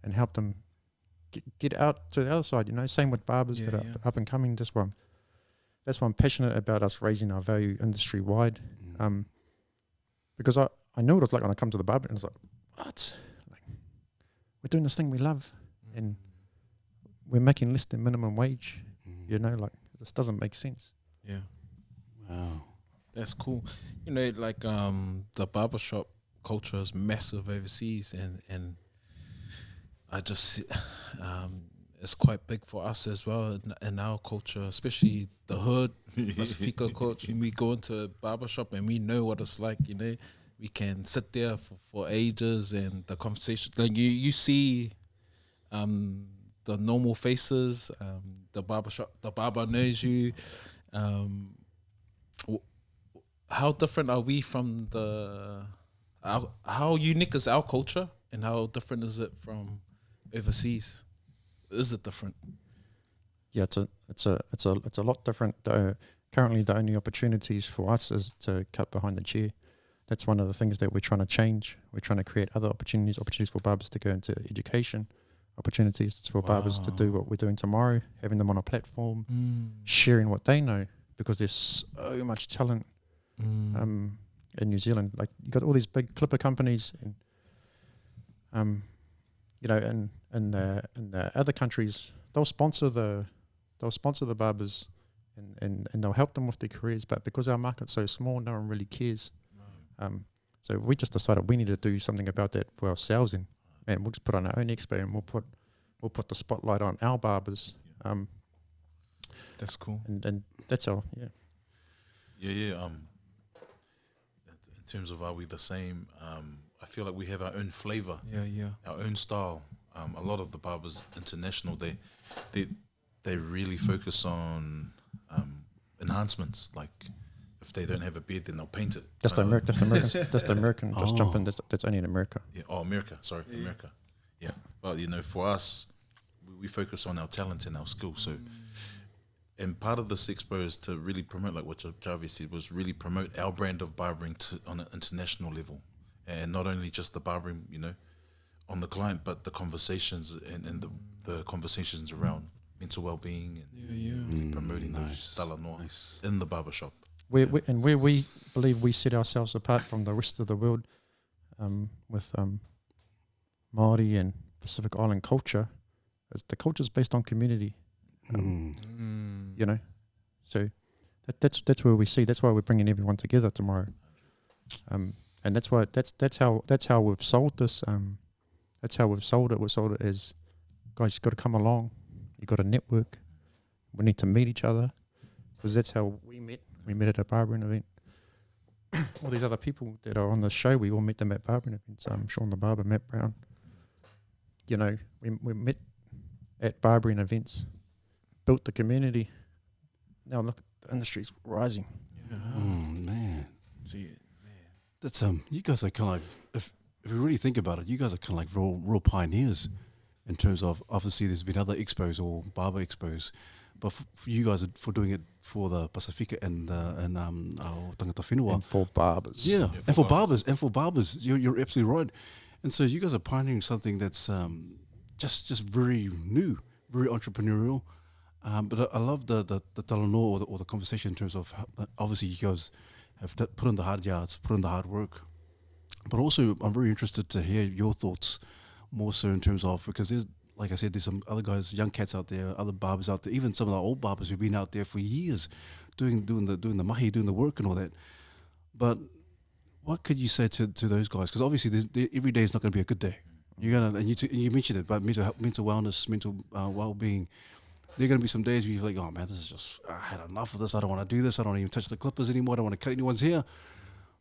and help them get out to the other side. Same with barbers that are up and coming. That's why I'm passionate about us raising our value industry wide. Because I know what it's like when I come to the barber and it's like, what? Like, we're doing this thing we love, and we're making less than minimum wage. This doesn't make sense. Yeah. Wow. That's cool. The barbershop culture is massive overseas, and I just it's quite big for us as well in our culture, especially the hood, Pacifica culture. We go into a barbershop and we know what it's like. We can sit there for ages, and the conversation, like you see the normal faces, the barber knows you. How different are we from how unique is our culture, and how different is it from overseas? Is it different? Yeah, it's a lot different. Currently, the only opportunities for us is to cut behind the chair. That's one of the things that we're trying to change. We're trying to create other opportunities for barbers to go into education, opportunities for barbers to do what we're doing tomorrow, having them on a platform, sharing what they know, because there's so much talent in New Zealand. Like, you got all these big clipper companies, and in the other countries, they'll sponsor the barbers and they'll help them with their careers. But because our market's so small, no one really cares. So we just decided we need to do something about that for ourselves, and we'll just put on our own expo, and we'll put the spotlight on our barbers. That's cool. And that's all. In terms of are we the same? I feel like we have our own flavor. Our own style. A lot of the barbers international, they really focus on enhancements. Like, if they don't have a beard, then they'll paint it. That's the American. Just jump in. That's only in America. Yeah. Oh, America. Sorry, America. Yeah. But for us, we focus on our talent and our skill. So, and part of this expo is to really promote, like what Javi said, was really promote our brand of barbering on an international level, and not only just the barbering, on the client, but the conversations and the conversations around mental well-being and promoting those talanoa in the barbershop. Where we believe we set ourselves apart from the rest of the world, with Māori and Pacific Island culture, is the culture is based on community. So that's where we see. That's why we're bringing everyone together tomorrow, and that's how we've sold this. That's how we've sold it. We've sold it as, guys, you've got to come along. You've got to network. We need to meet each other, because that's how we met. We met at a barbering event. All these other people that are on the show, we all met them at barbering events. Sean the Barber, Matt Brown. We met at barbering events, built the community. Now look, the industry's rising. See, That's you guys are kind of like, if you really think about it, you guys are kind of like real pioneers in terms of, obviously there's been other expos or barber expos, but for you guys for doing it for the Pacifica and our Tangata Whenua. And for barbers. Yeah, and for barbers, you're absolutely right. And so you guys are pioneering something that's just very new, very entrepreneurial. But I love the talanoa or the conversation in terms of how, obviously you guys have put in the hard yards, put in the hard work. But also I'm very interested to hear your thoughts more so in terms of, because there's, like I said, there's some other guys, young cats out there, other barbers out there, even some of the old barbers who've been out there for years doing the mahi, doing the work and all that. But what could you say to those guys? Because obviously every day is not going to be a good day. You're gonna, and you mentioned it, but mental wellness, mental well-being. There are going to be some days where you're like, oh man, this is just, I had enough of this. I don't want to do this. I don't even touch the clippers anymore. I don't want to cut anyone's hair.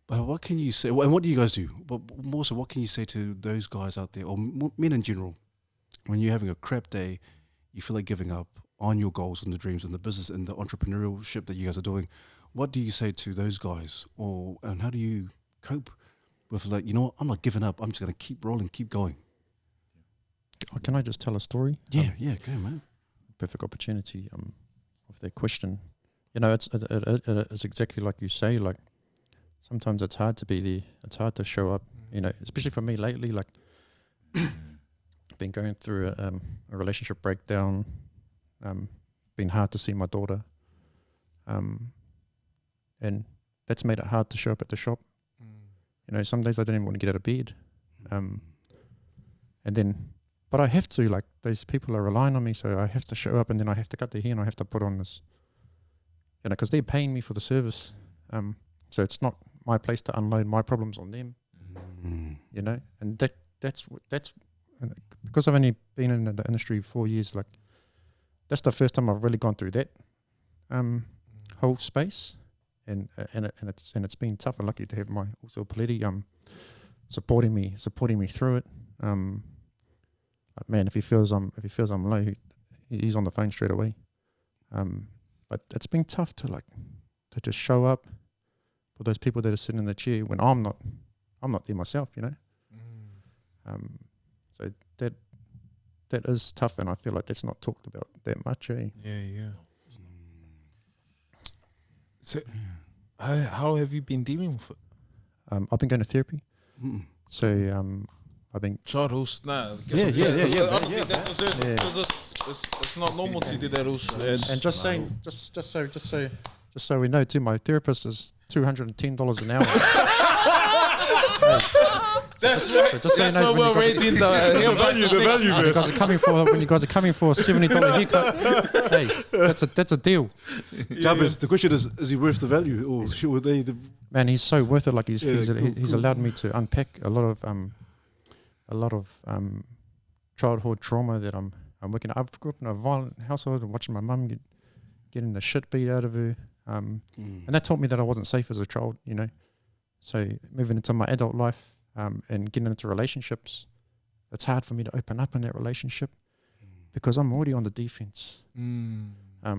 But what can you say? And what do you guys do? But more so, what can you say to those guys out there, or men in general, when you're having a crap day, you feel like giving up on your goals and the dreams and the business and the entrepreneurship that you guys are doing? What do you say to those guys, and how do you cope with, like, you know what, I'm not giving up. I'm just going to keep rolling, keep going. Can I just tell a story? Yeah, go man. Perfect opportunity. With that question, you know, it's exactly like you say. Like, sometimes it's hard to be there. It's hard to show up. You know, especially for me lately. Like, been going through a relationship breakdown. Been hard to see my daughter. And that's made it hard to show up at the shop. You know, some days I don't even want to get out of bed. And then, but I have to, like, those people are relying on me, so I have to show up, and then I have to cut their hair and I have to put on this, you know, because they're paying me for the service. So it's not my place to unload my problems on them, you know, and that's because I've only been in the industry 4 years, like, that's the first time I've really gone through that whole space, and it's been tough. I'm lucky to have my also Peleti supporting me through it. Like, man, if he feels I'm low, he's on the phone straight away. But it's been tough to just show up for those people that are sitting in the chair when I'm not there myself, you know. So that is tough, and I feel like that's not talked about that much, eh? Yeah. So, how have you been dealing with it? I've been going to therapy. So I've been Childhood, nah. Yeah. Honestly, that deserves it, because it's not normal to do that also. and just so we know too, my therapist is $210 an hour. That's right. So just so you That's know, why we're raising the value, when you guys are coming for a $70 haircut, hey, that's a deal. Jabez, the question is he worth the value, or should they? Man, he's so worth it. Like, he's allowed me to unpack a lot of childhood trauma that I'm working. I grew up in a violent household and watching my mum getting the shit beat out of her, and that taught me that I wasn't safe as a child, you know. So moving into my adult life and getting into relationships, it's hard for me to open up in that relationship because I'm already on the defense. I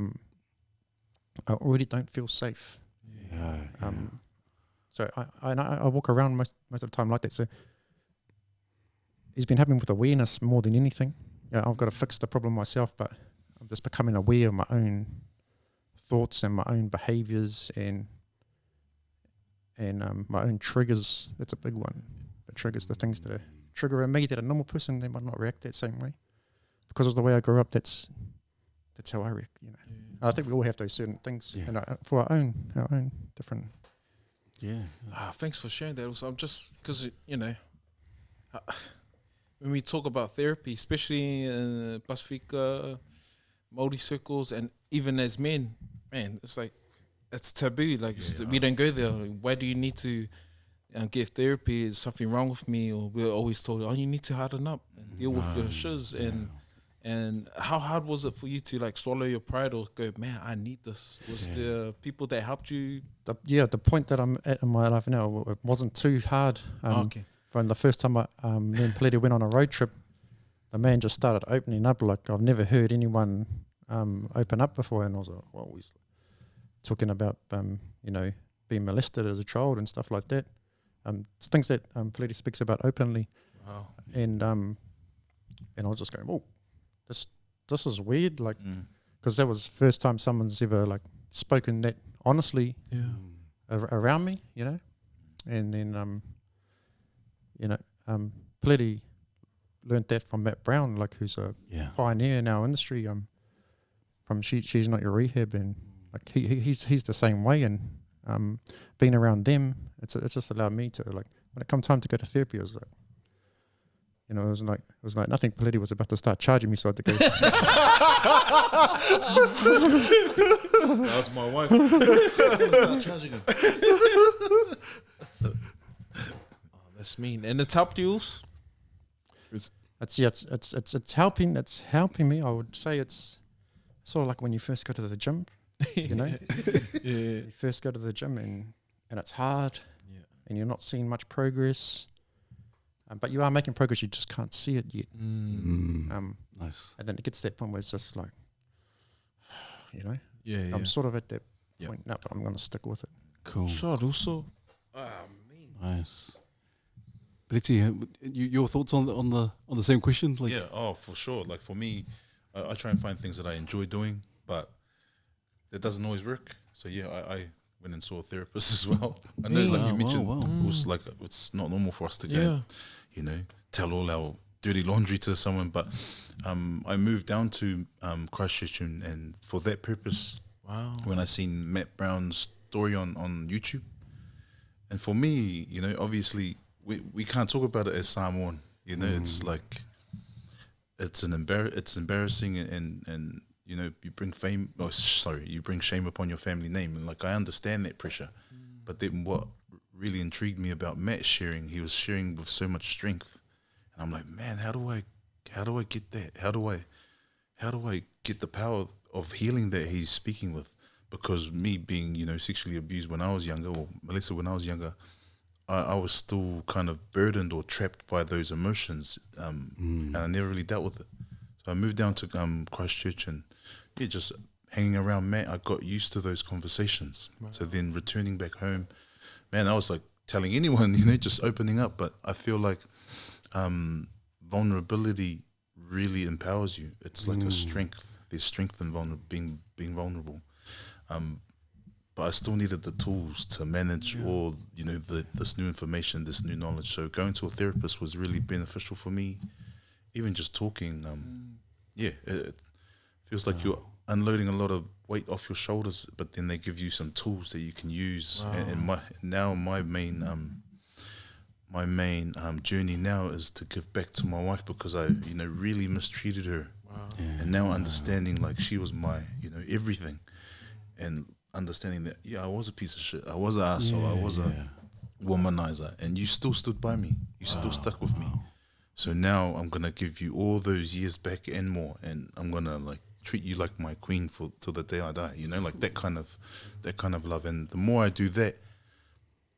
already don't feel safe. So I walk around most of the time like that. So it's been happening with awareness more than anything. Yeah, I've got to fix the problem myself, but I'm just becoming aware of my own thoughts and my own behaviors and my own triggers. That's a big one. The triggers, the things that are triggering me that a normal person, they might not react that same way. Because of the way I grew up, that's how I react, you know. I think we all have those certain things and for our own different. Yeah. Thanks for sharing that. Also, I'm just, because, you know, when we talk about therapy, especially in Pacifica, Māori circles, and even as men, man, it's like, it's taboo. Like, we don't go there. Why do you need to get therapy? Is something wrong with me? Or we're always told, oh, you need to harden up and deal with your shiz. And how hard was it for you to, like, swallow your pride or go, man, I need this? Was there people that helped you? The point that I'm at in my life now, it wasn't too hard. From the first time me and Peleti went on a road trip, the man just started opening up like I've never heard anyone open up before. And I was like, well, he's talking about, you know, being molested as a child and stuff like that. It's things that Peleti speaks about openly. Wow. And I was just going, oh, this is weird, like, Mm. because that was the first time someone's ever like spoken that honestly Yeah. around me, you know. And then Peleti learned that from Matt Brown, like, who's a Yeah. pioneer in our industry. From She's Not Your Rehab, and like he's the same way. And being around them, it's just allowed me to, like, when it come time to go to therapy, I was like, you know, it was like nothing. Peleti was about to start charging me, so I had to go. That was my wife. Start charging her. That's mean. And it's helped you also? It's helping. It's helping me. I would say it's sort of like when you first go to the gym. You know, Yeah. you first go to the gym and it's hard, Yeah. and you're not seeing much progress. But you are making progress. You just can't see it yet. Nice. And then it gets to that point where it's just like, you know, Yeah. I'm sort of at that Yeah. point now, but I'm going to stick with it. Cool. Sure, also. Nice. Peleti, your thoughts on the same question? Like, Yeah, for sure. Like for me, I try and find things that I enjoy doing, but that doesn't always work. So yeah, I went and saw a therapist as well. I know, like you mentioned, wow. of course, like it's not normal for us to go, Yeah. and, you know, tell all our dirty laundry to someone. But I moved down to Christchurch, and for that purpose, Wow. when I seen Matt Brown's story on YouTube, and for me, you know, obviously we can't talk about it as Samoan. You know, it's like it's embarrassing, and you know, you bring you bring shame upon your family name, and like I understand that pressure, but then what really intrigued me about Matt sharing, he was sharing with so much strength, and I'm like, man, how do I get that? How do I get the power of healing that he's speaking with? Because me being, you know, sexually abused when I was younger, or Melissa when I was younger, I was still kind of burdened or trapped by those emotions, and I never really dealt with it. So I moved down to Christchurch, and yeah, just hanging around Matt, I got used to those conversations. Wow. So then returning back home, man, I was like telling anyone, you know, just opening up. But I feel like vulnerability really empowers you. It's like a strength. There's strength in being vulnerable. But I still needed the tools to manage all, you know, this new information, this new knowledge. So going to a therapist was really beneficial for me. Even just talking, it feels like you're unloading a lot of weight off your shoulders, but then they give you some tools that you can use. Wow. And my main journey now is to give back to my wife, because I, you know, really mistreated her. Wow. Yeah. And now understanding, like, she was my, you know, everything. And understanding that, I was a piece of shit. I was an asshole. I was a womanizer. And you still stood by me. You still stuck with me. So now I'm going to give you all those years back and more. And I'm going to, like, treat you like my queen till the day I die. You know, like that kind of love. And the more I do that,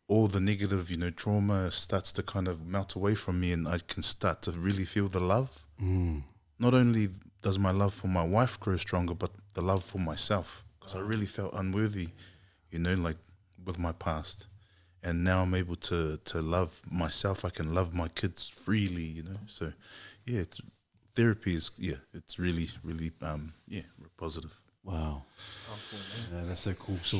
all the negative, you know, trauma starts to kind of melt away from me, and I can start to really feel the love. Not only does my love for my wife grow stronger, but the love for myself. Because I really felt unworthy, you know, like with my past. And now I'm able to love myself. I can love my kids freely, you know. So, yeah, therapy is, it's really, really, positive. Wow. Yeah, that's so cool. So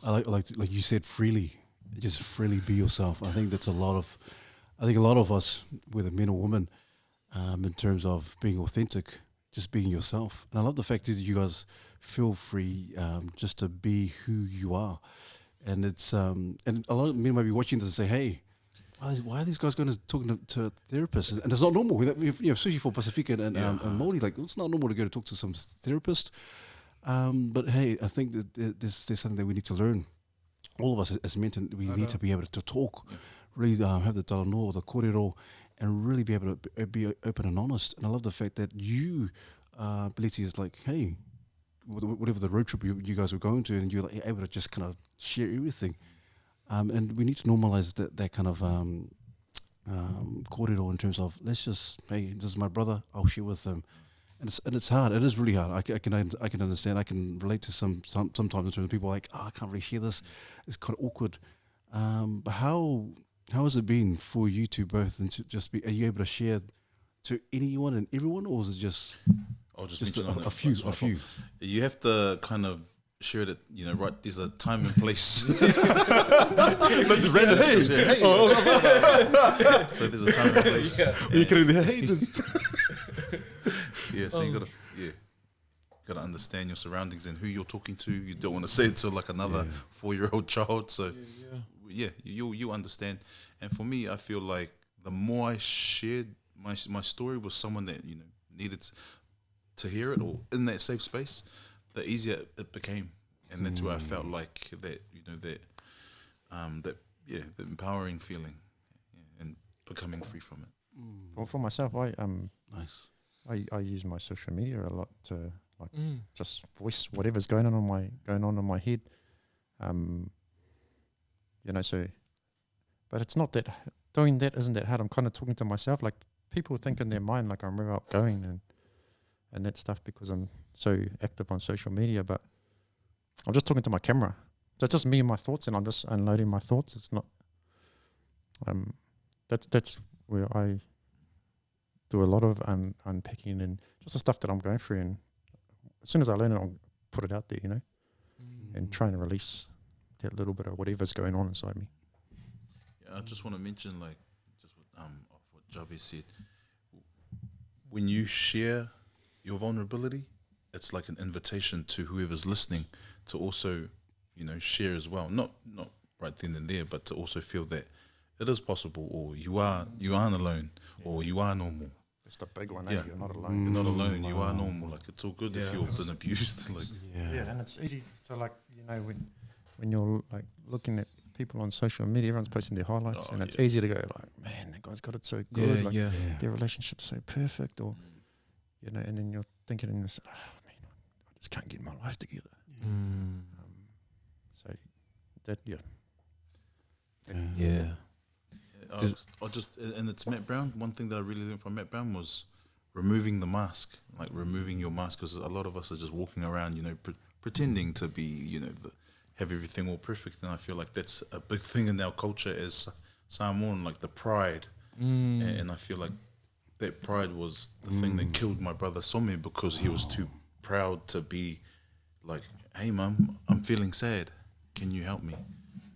I like you said, freely, just freely be yourself. I think that's a lot of us, whether men or women, in terms of being authentic, just being yourself. And I love the fact that you guys feel free just to be who you are. And it's and a lot of men might be watching this and say, hey, why are these guys going to talk to a therapist? And it's not normal, you know, especially for Pacifica and Māori. Like, it's not normal to go to talk to some therapist. But hey, I think that there's something that we need to learn. All of us as men, we need to be able to talk, really have the talanoa, the kōrero, and really be able to be open and honest. And I love the fact that you, Peleti, is like, hey, whatever the road trip you guys were going to, and you're like able to just kind of share everything. And we need to normalize that kind of kōrero in terms of, let's just, hey, this is my brother, I'll share with him. and it's hard. It is really hard. I can understand. I can relate to sometimes in terms of people like, I can't really hear this. It's kind of awkward. But how has it been for you two both? And to just be, are you able to share to anyone and everyone, or is it just I'll just just mention on a few? that's my A few. fault. You have to kind of share that, right, there's a time and place. Not just random, hey. So there's a time and place. You can hey. Yeah, so you gotta understand your surroundings and who you're talking to. You don't want to say it to like another 4-year-old child. So you understand. And for me, I feel like the more I shared my story with someone that needed to hear it, or in that safe space, the easier it became. And that's where I felt like that the empowering feeling, and becoming free from it. Well, for myself, Nice. I use my social media a lot to just voice whatever's going on in my head. So, but it's not that doing that isn't that hard. I'm kind of talking to myself. Like, people think in their mind like I'm really outgoing and that stuff because I'm so active on social media, but I'm just talking to my camera. So it's just me and my thoughts, and I'm just unloading my thoughts. It's not that's where I do a lot of unpacking and just the stuff that I'm going through, and as soon as I learn it, I'll put it out there, and trying to release that little bit of whatever's going on inside me. Yeah, I just want to mention, like, just off what Jabez said. When you share your vulnerability, it's like an invitation to whoever's listening to also, share as well. Not right then and there, but to also feel that it is possible, or you aren't alone, or you are normal. It's the big one, Yeah. You're not alone. You're not alone. You are normal. Like, it's all good if you've been abused. Like, Yeah, and it's easy to, like, when you're like looking at people on social media, everyone's posting their highlights, and it's easy to go like, man, that guy's got it so good. Their relationship's so perfect, or and then you're thinking in this, man, I just can't get my life together. So that I just, and it's Matt Brown. One thing that I really learned from Matt Brown was removing the mask, like removing your mask, because a lot of us are just walking around, pretending to be, have everything all perfect. And I feel like that's a big thing in our culture as Samoan, like the pride. And I feel like that pride was the thing that killed my brother Some, because he was too proud to be like, hey, mum, I'm feeling sad. Can you help me?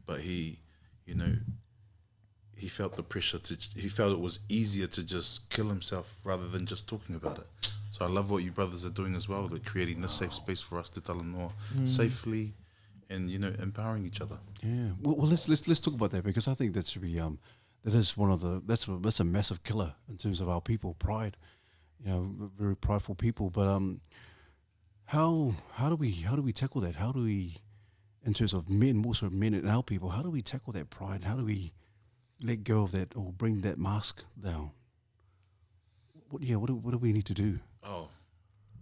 But he felt the pressure he felt it was easier to just kill himself rather than just talking about it. So I love what you brothers are doing as well, like creating this safe space for us to tell them more safely, and empowering each other. Yeah. Well, let's talk about that, because I think that should be that is one of the that's a massive killer in terms of our people, pride. Very prideful people. But how do we tackle that? How do we, in terms of men, more so men and our people, how do we tackle that pride? How do we let go of that, or bring that mask down? What do we need to do? Oh,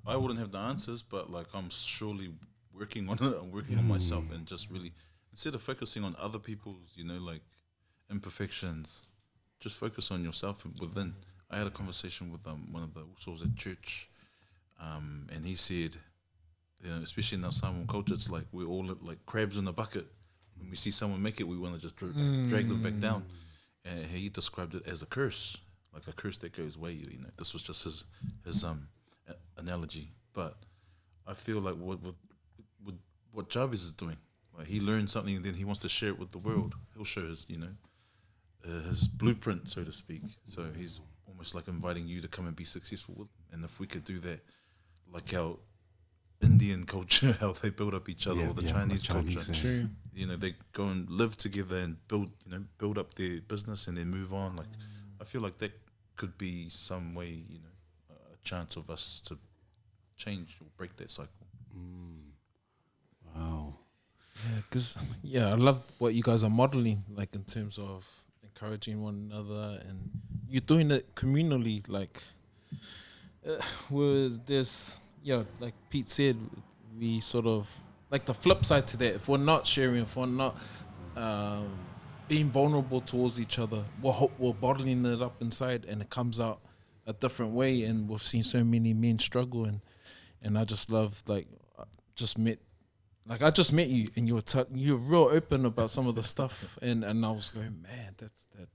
I wouldn't have the answers, but like, I'm surely working on it. I'm working on myself, and just really, instead of focusing on other people's, like, imperfections, just focus on yourself within. I had a conversation with one of the usos at church, and he said, especially in our Samoan culture, it's like we're all like crabs in a bucket. When we see someone make it, we want to just drag them back down. And he described it as a curse, like a curse that goes away. This was just his analogy. But I feel like what Jabez is doing, like, he learned something and then he wants to share it with the world. He'll show his his blueprint, so to speak. So he's almost like inviting you to come and be successful with him. And if we could do that, like our Indian culture, how they build up each other, or the Chinese culture. True. They go and live together and build up their business and then move on. Like, I feel like that could be some way, a chance of us to change or break that cycle. Wow. Yeah, because I love what you guys are modeling, like, in terms of encouraging one another, and you're doing it communally, like, with this. Like Pete said, we sort of, like, the flip side to that, if we're not sharing, if we're not being vulnerable towards each other, we're bottling it up inside, and it comes out a different way, and we've seen so many men struggle, and I just love I just met you, and you're real open about some of the stuff, and I was going, man,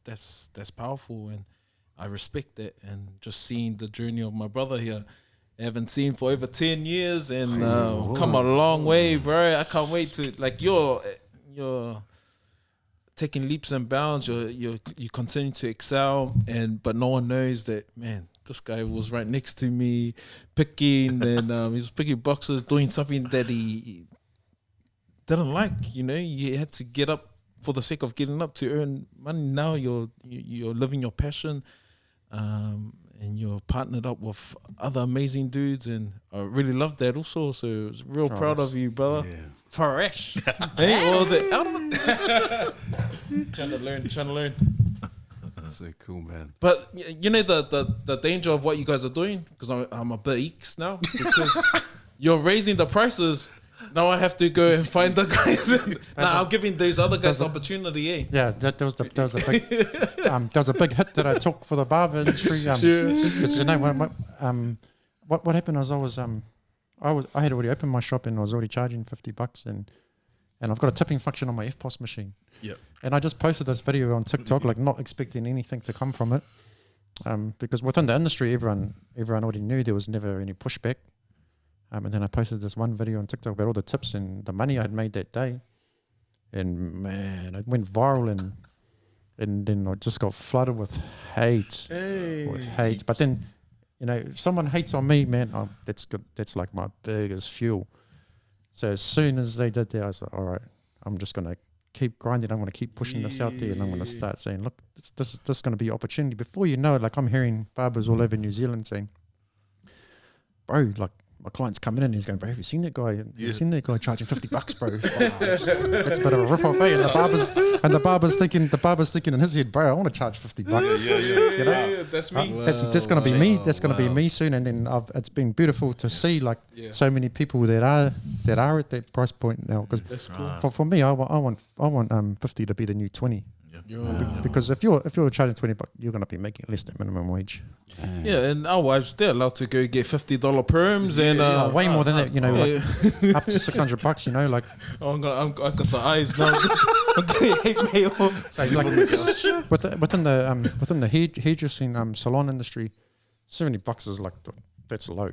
that's powerful, and I respect that, and just seeing the journey of my brother here. I haven't seen for over 10 years, and come a long way, bro. I can't wait to you're taking leaps and bounds. You continue to excel, but no one knows that, man. This guy was right next to me, picking, and he was picking boxes, doing something that he didn't like. You had to get up for the sake of getting up to earn money. Now you're living your passion, and you're partnered up with other amazing dudes, and I really love that also. So I was real proud of you, brother. Yeah. Fresh. Hey, what was it? Trying to learn. That's so cool, man. But the danger of what you guys are doing, because I'm a bit eeks now, because you're raising the prices. Now I have to go and find the guys. Now I'm giving these other guys opportunity, eh? Yeah, that was a big that was a big hit that I took for the barber industry. Because what happened was I had already opened my shop and I was already charging $50, and I've got a tipping function on my FPOS machine. Yeah. And I just posted this video on TikTok, like not expecting anything to come from it, because within the industry, everyone already knew there was never any pushback. And then I posted this one video on TikTok about all the tips and the money I had made that day. And man, it went viral, and then I just got flooded with hate. But then, if someone hates on me, man, that's good. That's like my biggest fuel. So as soon as they did that, I was like, all right, I'm just going to keep grinding. I'm going to keep pushing this out there, and I'm going to start saying, look, this is going to be an opportunity. Before you know it, like I'm hearing barbers all over New Zealand saying, bro, like, my client's coming in and he's going, bro, have you seen that guy? Have you seen that guy charging $50, bro? That's a bit of a rip-off, eh? And the barber's thinking in his head, bro, I want to charge $50. Yeah, that's me. That's going to be me. That's going to be me soon. And then it's been beautiful to see so many people that are at that price point now. Because that's cool. For me, I want 50 to be the new 20. Because if you're charging $20, you're going to be making less than minimum wage. Yeah, and our wives, they're allowed to go get $50 perms and way more than that, like up to $600. Like I got the eyes now. I'm getting hate mail. Within the hairdressing salon industry, $70 is like that's low.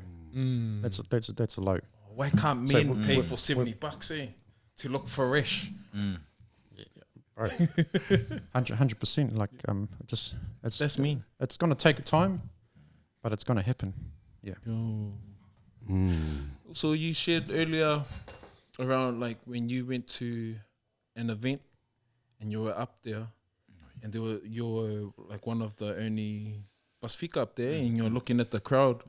That's low. Why can't men pay for $70 to look fresh? Right, 100%. Like that's me. It's gonna take time, but it's gonna happen. Yeah. So you shared earlier around like when you went to an event and you were up there, and you were like one of the only Pasifika up there, and you're looking at the crowd,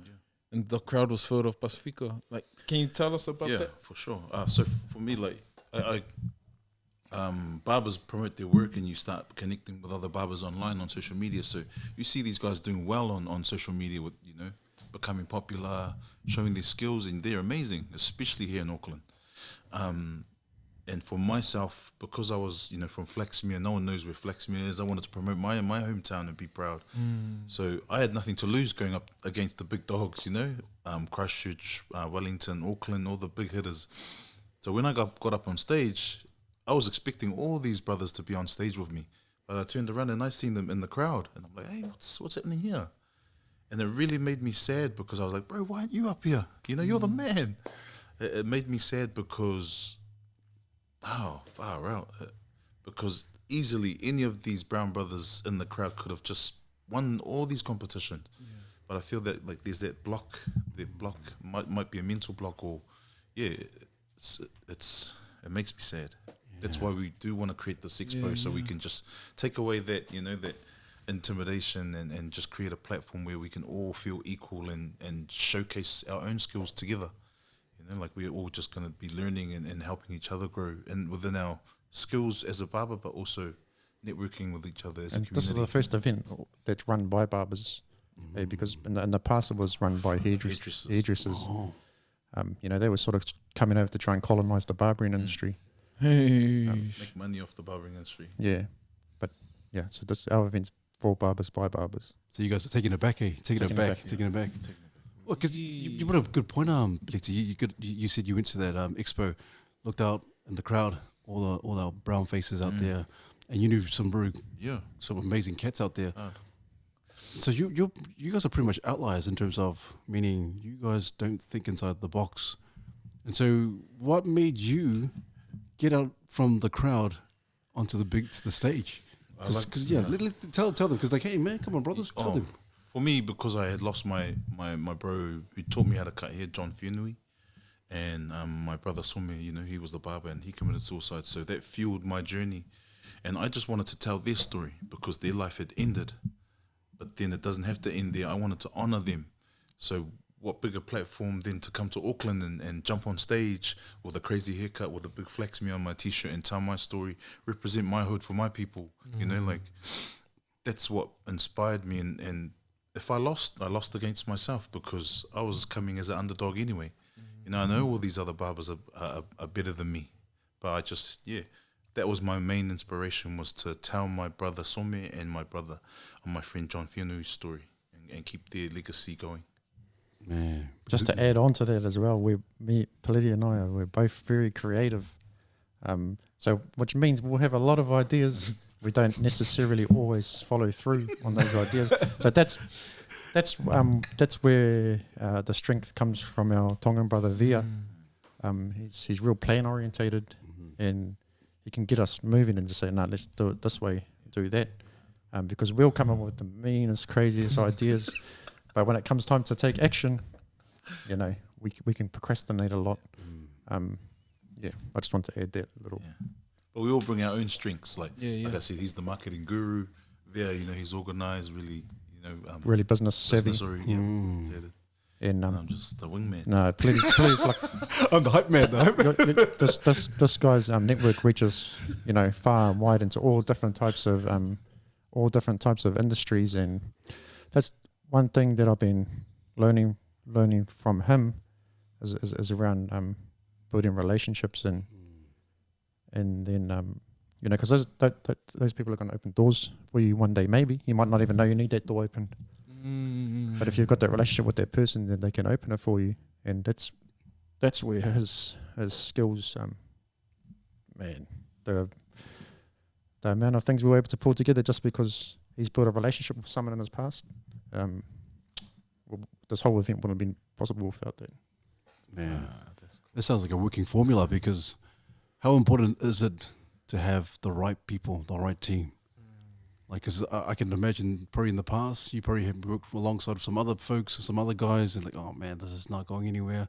and the crowd was filled of Pasifika. Like, can you tell us about that? Yeah, for sure. So for me, like I barbers promote their work, and you start connecting with other barbers online on social media. So you see these guys doing well on social media with, becoming popular, showing their skills, and they're amazing, especially here in Auckland. And for myself, because I was, from Flaxmere, no one knows where Flaxmere is, I wanted to promote my hometown and be proud. So I had nothing to lose going up against the big dogs, Christchurch, Wellington, Auckland, all the big hitters. So when I got up on stage, I was expecting all these brothers to be on stage with me, but I turned around and I seen them in the crowd, and I'm like, hey, what's happening here? And it really made me sad, because I was like, bro, why aren't you up here? You're the man. It made me sad because, far out. Because easily any of these brown brothers in the crowd could have just won all these competitions. But I feel that like there's that block. That block might be a mental block, or it makes me sad. That's why we do want to create this expo, so we can just take away that, that intimidation, and just create a platform where we can all feel equal and showcase our own skills together. Like we're all just going to be learning and helping each other grow, and within our skills as a barber, but also networking with each other as a community. This is the first event that's run by barbers, because in the past it was run by hairdressers. They were sort of coming over to try and colonize the barbering industry. Make money off the barbering industry. Yeah, but so our event's for Barbers by Barbers. So you guys are taking it back, eh? Taking it back. Well, because you brought up a good point, Peleti. You said you went to that expo, looked out in the crowd, all the brown faces out there, and you knew some amazing cats out there. So you guys are pretty much outliers in terms of, meaning you guys don't think inside the box. And so what made you get out from the crowd onto the stage? Tell them, because like, hey man, come on brothers, tell them. For me, because I had lost my bro who taught me how to cut hair, John Fianui, and my brother saw me, he was the barber and he committed suicide, so that fueled my journey. And I just wanted to tell their story because their life had ended, but then it doesn't have to end there. I wanted to honor them. So what bigger platform than to come to Auckland and jump on stage with a crazy haircut, with a big flex me on my t-shirt and tell my story, represent my hood for my people. That's what inspired me. And if I lost against myself because I was coming as an underdog anyway. I know all these other barbers are better than me, but I just, that was my main inspiration, was to tell my brother Some and my brother and my friend John Fianui's story and keep their legacy going. Man. Just to add on to that as well, Peleti and I, we're both very creative. So which means we'll have a lot of ideas. We don't necessarily always follow through on those ideas. So that's where the strength comes from our Tongan brother Via. He's real plan orientated, and he can get us moving and just say, no, let's do it this way, do that. Because we'll come up with the meanest, craziest ideas. But when it comes time to take action, we can procrastinate a lot. I just want to add that little. Yeah. But we all bring our own strengths. Like I said, he's the marketing guru. There, he's organised, really, really business savvy. And I'm just the wingman. No, please, like I'm the hype man. This guy's network reaches, far and wide into all different types of industries, and that's one thing that I've been learning from him is around building relationships and then because those people are going to open doors for you one day. Maybe you might not even know you need that door opened, but if you've got that relationship with that person, then they can open it for you, and that's where his skills, man, the amount of things we were able to pull together just because he's built a relationship with someone in his past. This whole event wouldn't have been possible without that. Man, that sounds like a working formula, because how important is it to have the right people, the right team? Like, cause I can imagine probably in the past, you probably have worked alongside some other folks, some other guys, and like, oh man, this is not going anywhere,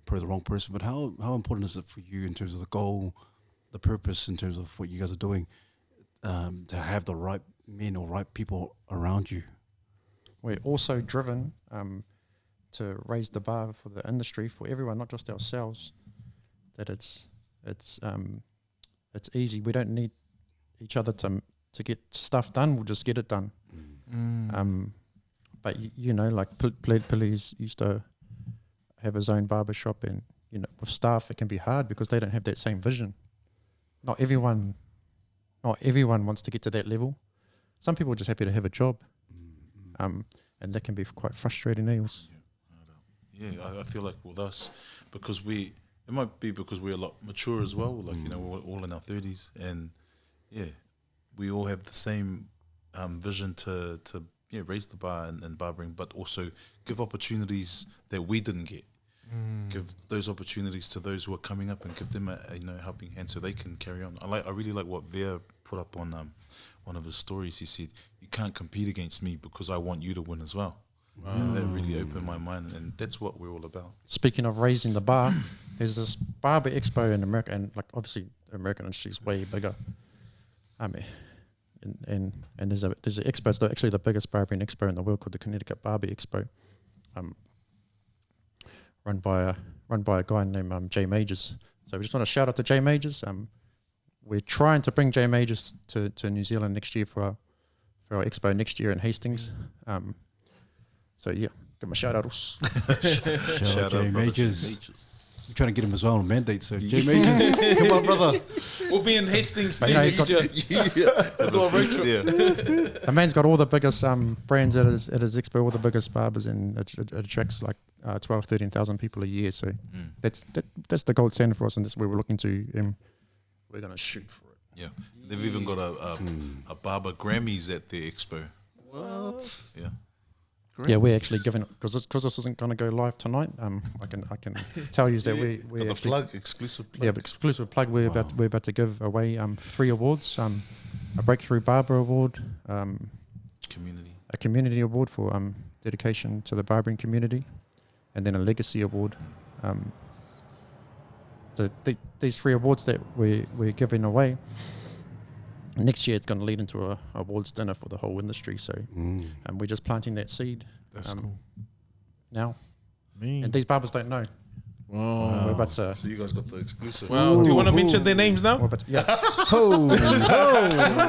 probably the wrong person. But how important is it for you in terms of the goal, the purpose, in terms of what you guys are doing, to have the right men or right people around you? We're also driven to raise the bar for the industry, for everyone, not just ourselves. That it's easy. We don't need each other to get stuff done. We'll just get it done. But like Peleti used to have his own barber shop, and with staff it can be hard because they don't have that same vision. Not everyone wants to get to that level. Some people are just happy to have a job. And that can be quite frustrating, Eels. I feel like with us, because it might be because we're a lot mature as well, like, we're all in our 30s, and we all have the same vision to raise the bar and barbering, but also give opportunities that we didn't get. Give those opportunities to those who are coming up and give them a helping hand so they can carry on. I really like what Vea put up on one of his stories. He said, you can't compete against me because I want you to win as well. And that really opened my mind, and that's what we're all about. Speaking of raising the bar, there's this Barber Expo in America, and like obviously the American industry is way bigger. And there's an expo, it's actually the biggest barbering expo in the world, called the Connecticut Barber Expo, run by a guy named Jay Majors. So we just want to shout out to Jay Majors. We're trying to bring Jay Majors to New Zealand next year for our expo next year in Hastings. So yeah, give him a shout out. Shout out Jay Majors. We're trying to get him as well on mandate. So Jay Majors, come on, brother. We'll be in Hastings But, too you know, he's next got- year. Yeah. Do a road trip. The man's got all the biggest brands at his expo, all the biggest barbers, and it attracts like 12, 13,000 people a year. So that's the gold standard for us, and that's where we're looking to. We're gonna shoot for it. Yeah, they've even got a barber Grammys at their expo. What? Yeah, Yeah, we're actually giving because this isn't going to go live tonight. I can tell you that we got the actually, plug, exclusive plug. yeah, but exclusive plug. We're about to give away 3 awards. A breakthrough barber award, Community. a community award for dedication to the barbering community, and then a legacy award. These 3 awards that we're giving away. Next year, it's going to lead into a awards dinner for the whole industry. So, we're just planting that seed. That's cool. Now, Me. and these barbers don't know. Wow. We're about to. So you guys got the exclusive. Well, do you want to mention their names now? We're about to yeah.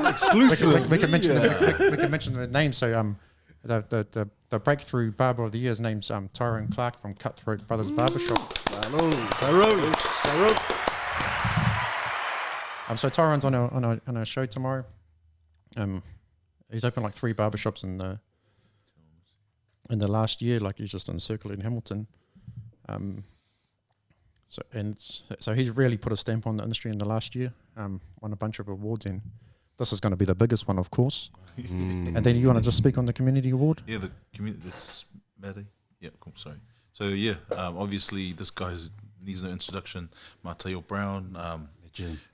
Exclusive. We can mention the name. So the breakthrough barber of the year is named Tyrone Clark from Cutthroat Brothers Barbershop. Tyrone. So Tyrone's on a show tomorrow. He's opened like 3 barbershops in the last year. Like he's just in Circle in Hamilton. So he's really put a stamp on the industry in the last year. Won a bunch of awards, and this is going to be the biggest one, of course. And then you want to just speak on the community award? Yeah, the community. That's Maddie. Yeah, cool. Sorry. So yeah, obviously this guy needs no introduction. Mateo Brown,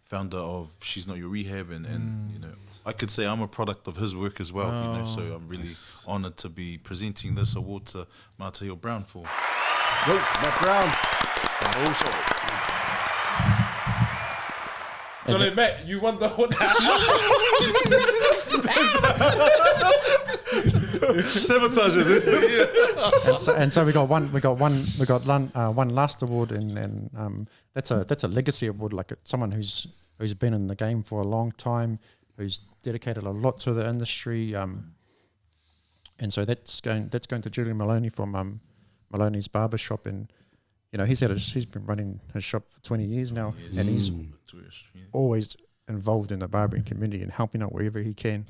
founder of She's Not Your Rehab, and you know, I could say I'm a product of his work as well. You know, so I'm really honoured to be presenting this award to Mateo Brown for. Yo, Matt Brown. Also. So, Matt, you won the award. Sabotage it. And so we got one last award, and that's a legacy award, like someone who's been in the game for a long time, who's dedicated a lot to the industry, and so that's going to Julian Maloney from Maloney's Barbershop, and you know he's been running his shop for 20 years now, and he's always involved in the barbering community and helping out wherever he can.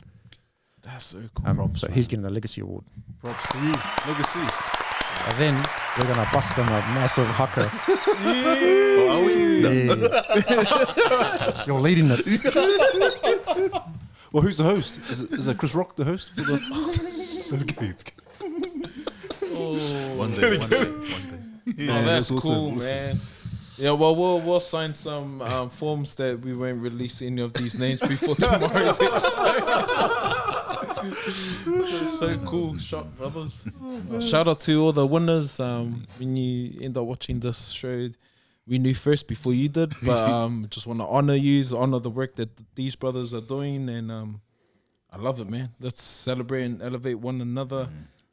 That's so cool. So he's getting a legacy award. Props to you. Legacy. And then we're gonna bust them a massive haka. Are we? Yeah. You're leading it. Well, who's the host? Is it Chris Rock the host? For the One day. Oh, that's awesome, cool, awesome. man. Yeah, well, we'll sign some forms that we won't release any of these names before tomorrow's expo. That's so cool, Shot Brothers. Shout out to all the winners. When you end up watching this show, we knew first before you did, but just want to honor you, honor the work that these brothers are doing, and I love it, man. Let's celebrate and elevate one another.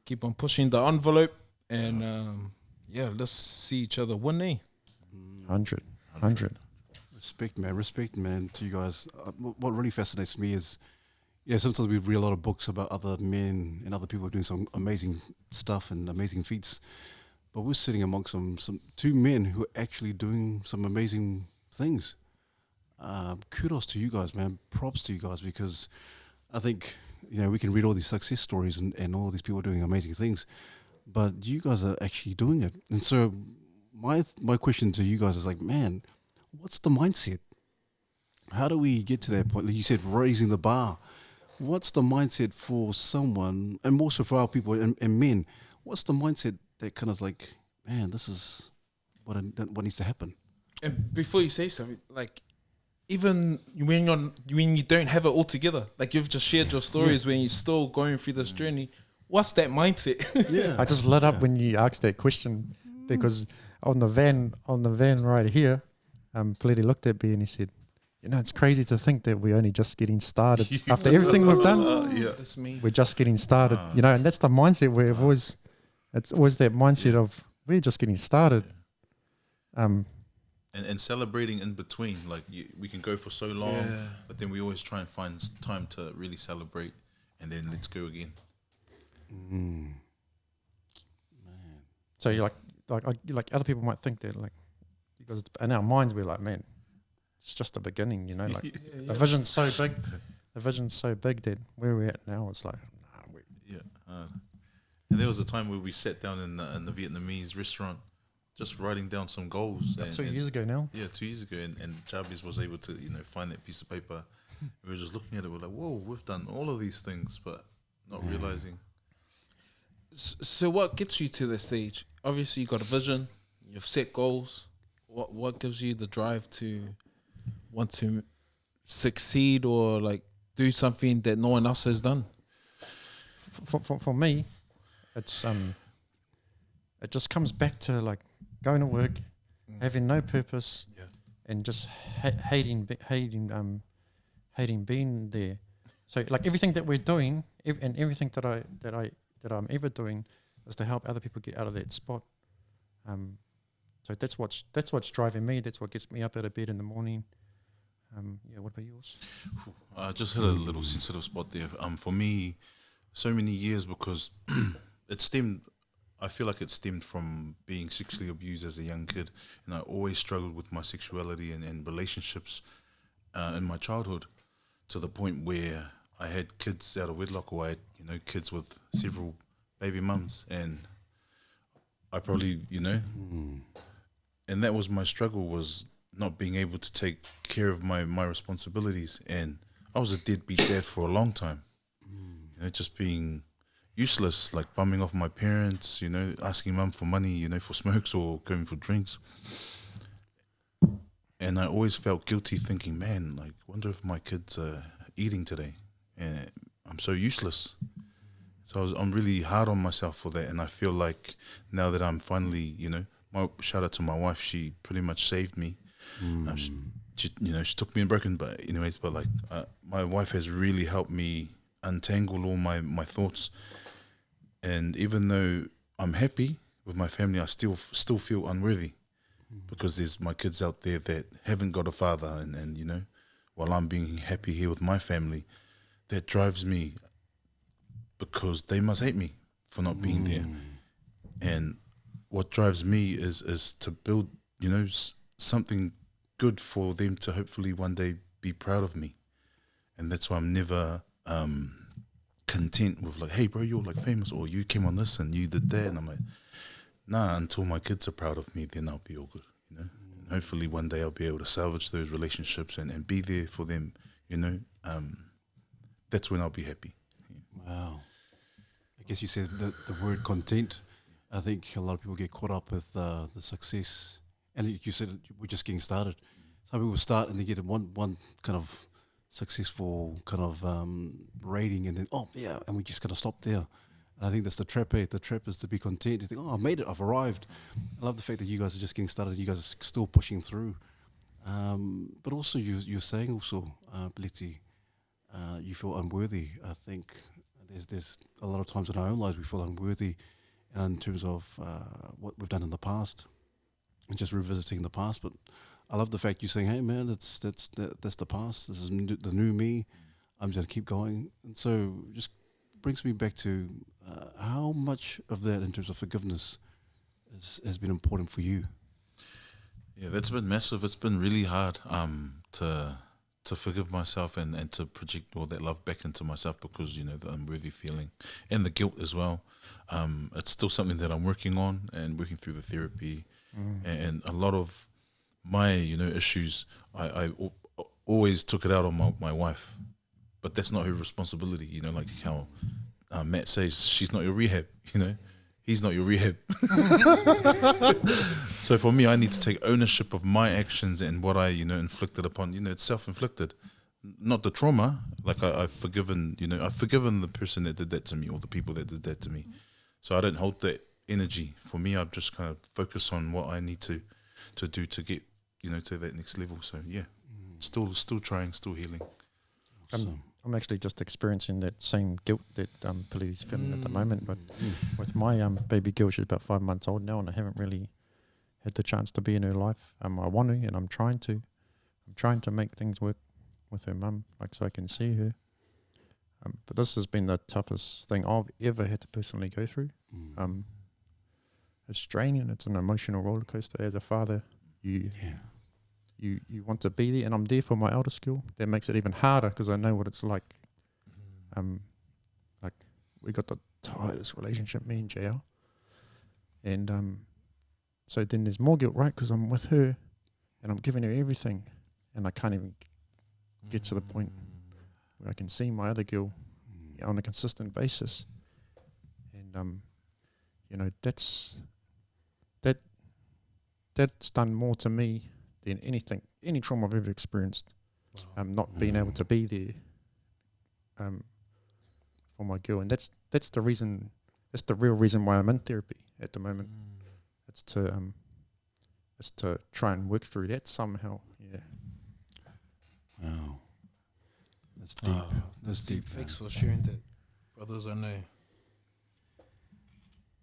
Keep on pushing the envelope, and yeah, let's see each other win, eh? 100. Respect, man, to you guys. What really fascinates me is, yeah, sometimes we read a lot of books about other men and other people doing some amazing stuff and amazing feats, but we're sitting amongst some 2 men who are actually doing some amazing things. Kudos to you guys, man. Props to you guys, because I think, you know, we can read all these success stories and all these people doing amazing things, but you guys are actually doing it. And so my question to you guys is like, man, what's the mindset? How do we get to that point? Like you said, raising the bar. What's the mindset for someone, and also for our people and men? What's the mindset that kind of like, man, this is what needs to happen? And before you say something, like, even when you don't have it all together, like you've just shared your stories when you're still going through this journey, what's that mindset? Yeah, I just lit up when you asked that question, because on the van right here, Peleti looked at me and he said, you know, it's crazy to think that we're only just getting started. After everything we've done, That's me. we're just getting started. You know, and that's the mindset it's always that mindset of we're just getting started. And celebrating in between, like we can go for so long, but then we always try and find time to really celebrate, and then let's go again. So you're like other people might think that, like, because in our minds we're like, man, it's just the beginning, you know. Like the vision's so big, that where we're at now, it's like, and there was a time where we sat down in the Vietnamese restaurant, just writing down some goals. That's 2 years ago now. Yeah, 2 years ago, and Jabez was able to, find that piece of paper. We were just looking at it. We're like, whoa, we've done all of these things, but not realizing. So what gets you to this stage? Obviously, you've got a vision. You've set goals. What gives you the drive to want to succeed or like do something that no one else has done? For me, it's it just comes back to like going to work, having no purpose, and just hating being there. So like everything that we're doing, and everything that I'm ever doing, is to help other people get out of that spot. So that's what's driving me. That's what gets me up out of bed in the morning. What about yours? I just hit a little sensitive spot there. For me, so many years, because I feel like it stemmed from being sexually abused as a young kid, and I always struggled with my sexuality and relationships in my childhood, to the point where I had kids out of wedlock, or I had, kids with several baby mums, and I probably, and that was my struggle, was not being able to take care of my responsibilities, and I was a deadbeat dad for a long time, just being useless, like bumming off my parents, asking mum for money, for smokes or going for drinks. And I always felt guilty, thinking, man, like, wonder if my kids are eating today, and I'm so useless. So I'm really hard on myself for that, and I feel like now that I'm finally, shout out to my wife, she pretty much saved me. She took me in broken, but my wife has really helped me untangle all my thoughts. And even though I'm happy with my family, I still feel unworthy, because there's my kids out there that haven't got a father, and while I'm being happy here with my family, that drives me, because they must hate me for not being there. And what drives me is to build, something good for them to hopefully one day be proud of me. And that's why I'm never content with like, hey bro, you're like famous, or you came on this and you did that, and I'm like, nah, until my kids are proud of me, then I'll be all good, And hopefully one day I'll be able to salvage those relationships and be there for them, that's when I'll be happy. Wow. I guess you said the word content. I think a lot of people get caught up with the success, and you said we're just getting started. Some people start and they get one kind of successful kind of rating, and then and we just gotta stop there. And I think that's the trap. The trap is to be content. You think, I made it, I've arrived. I love the fact that you guys are just getting started. You guys are still pushing through. But also, you're saying also, Peleti, you feel unworthy. I think there's a lot of times in our own lives we feel unworthy, in terms of what we've done in the past, and just revisiting the past. But I love the fact you're saying, hey man, that's the past. This is the new me. I'm just gonna keep going. And so just brings me back to how much of that in terms of forgiveness has been important for you. Yeah, that's been massive. It's been really hard to forgive myself and to project all that love back into myself, because the unworthy feeling and the guilt as well. It's still something that I'm working on and working through the therapy, and a lot of my issues, I always took it out on my wife, but that's not her responsibility. Like how Matt says, she's not your rehab. He's not your rehab. So for me, I need to take ownership of my actions and what I inflicted upon. It's self-inflicted, not the trauma. Like I've forgiven the person that did that to me, or the people that did that to me. So I don't hold that energy. For me, I just kind of focus on what I need to do to get to that next level. So yeah, still trying, still healing. I'm actually just experiencing that same guilt that Peleti's feeling at the moment. But with my baby girl, she's about 5 months old now, and I haven't really had the chance to be in her life. I want to, and I'm trying to make things work with her mum, like so I can see her. But this has been the toughest thing I've ever had to personally go through. It's draining. It's an emotional roller coaster as a father. you want to be there, and I'm there for my eldest girl. That makes it even harder because I know what it's like. Like we got the tightest relationship, me and JL, and so then there's more guilt, right? Because I'm with her, and I'm giving her everything, and I can't even get to the point where I can see my other girl on a consistent basis, and you know, that's done more to me than any trauma I've ever experienced. Not being able to be there for my girl, and that's the reason. That's the real reason why I'm in therapy at the moment. It's to try and work through that somehow. Yeah. Wow. That's deep. That's deep. Thanks for sharing that, brothers. I know.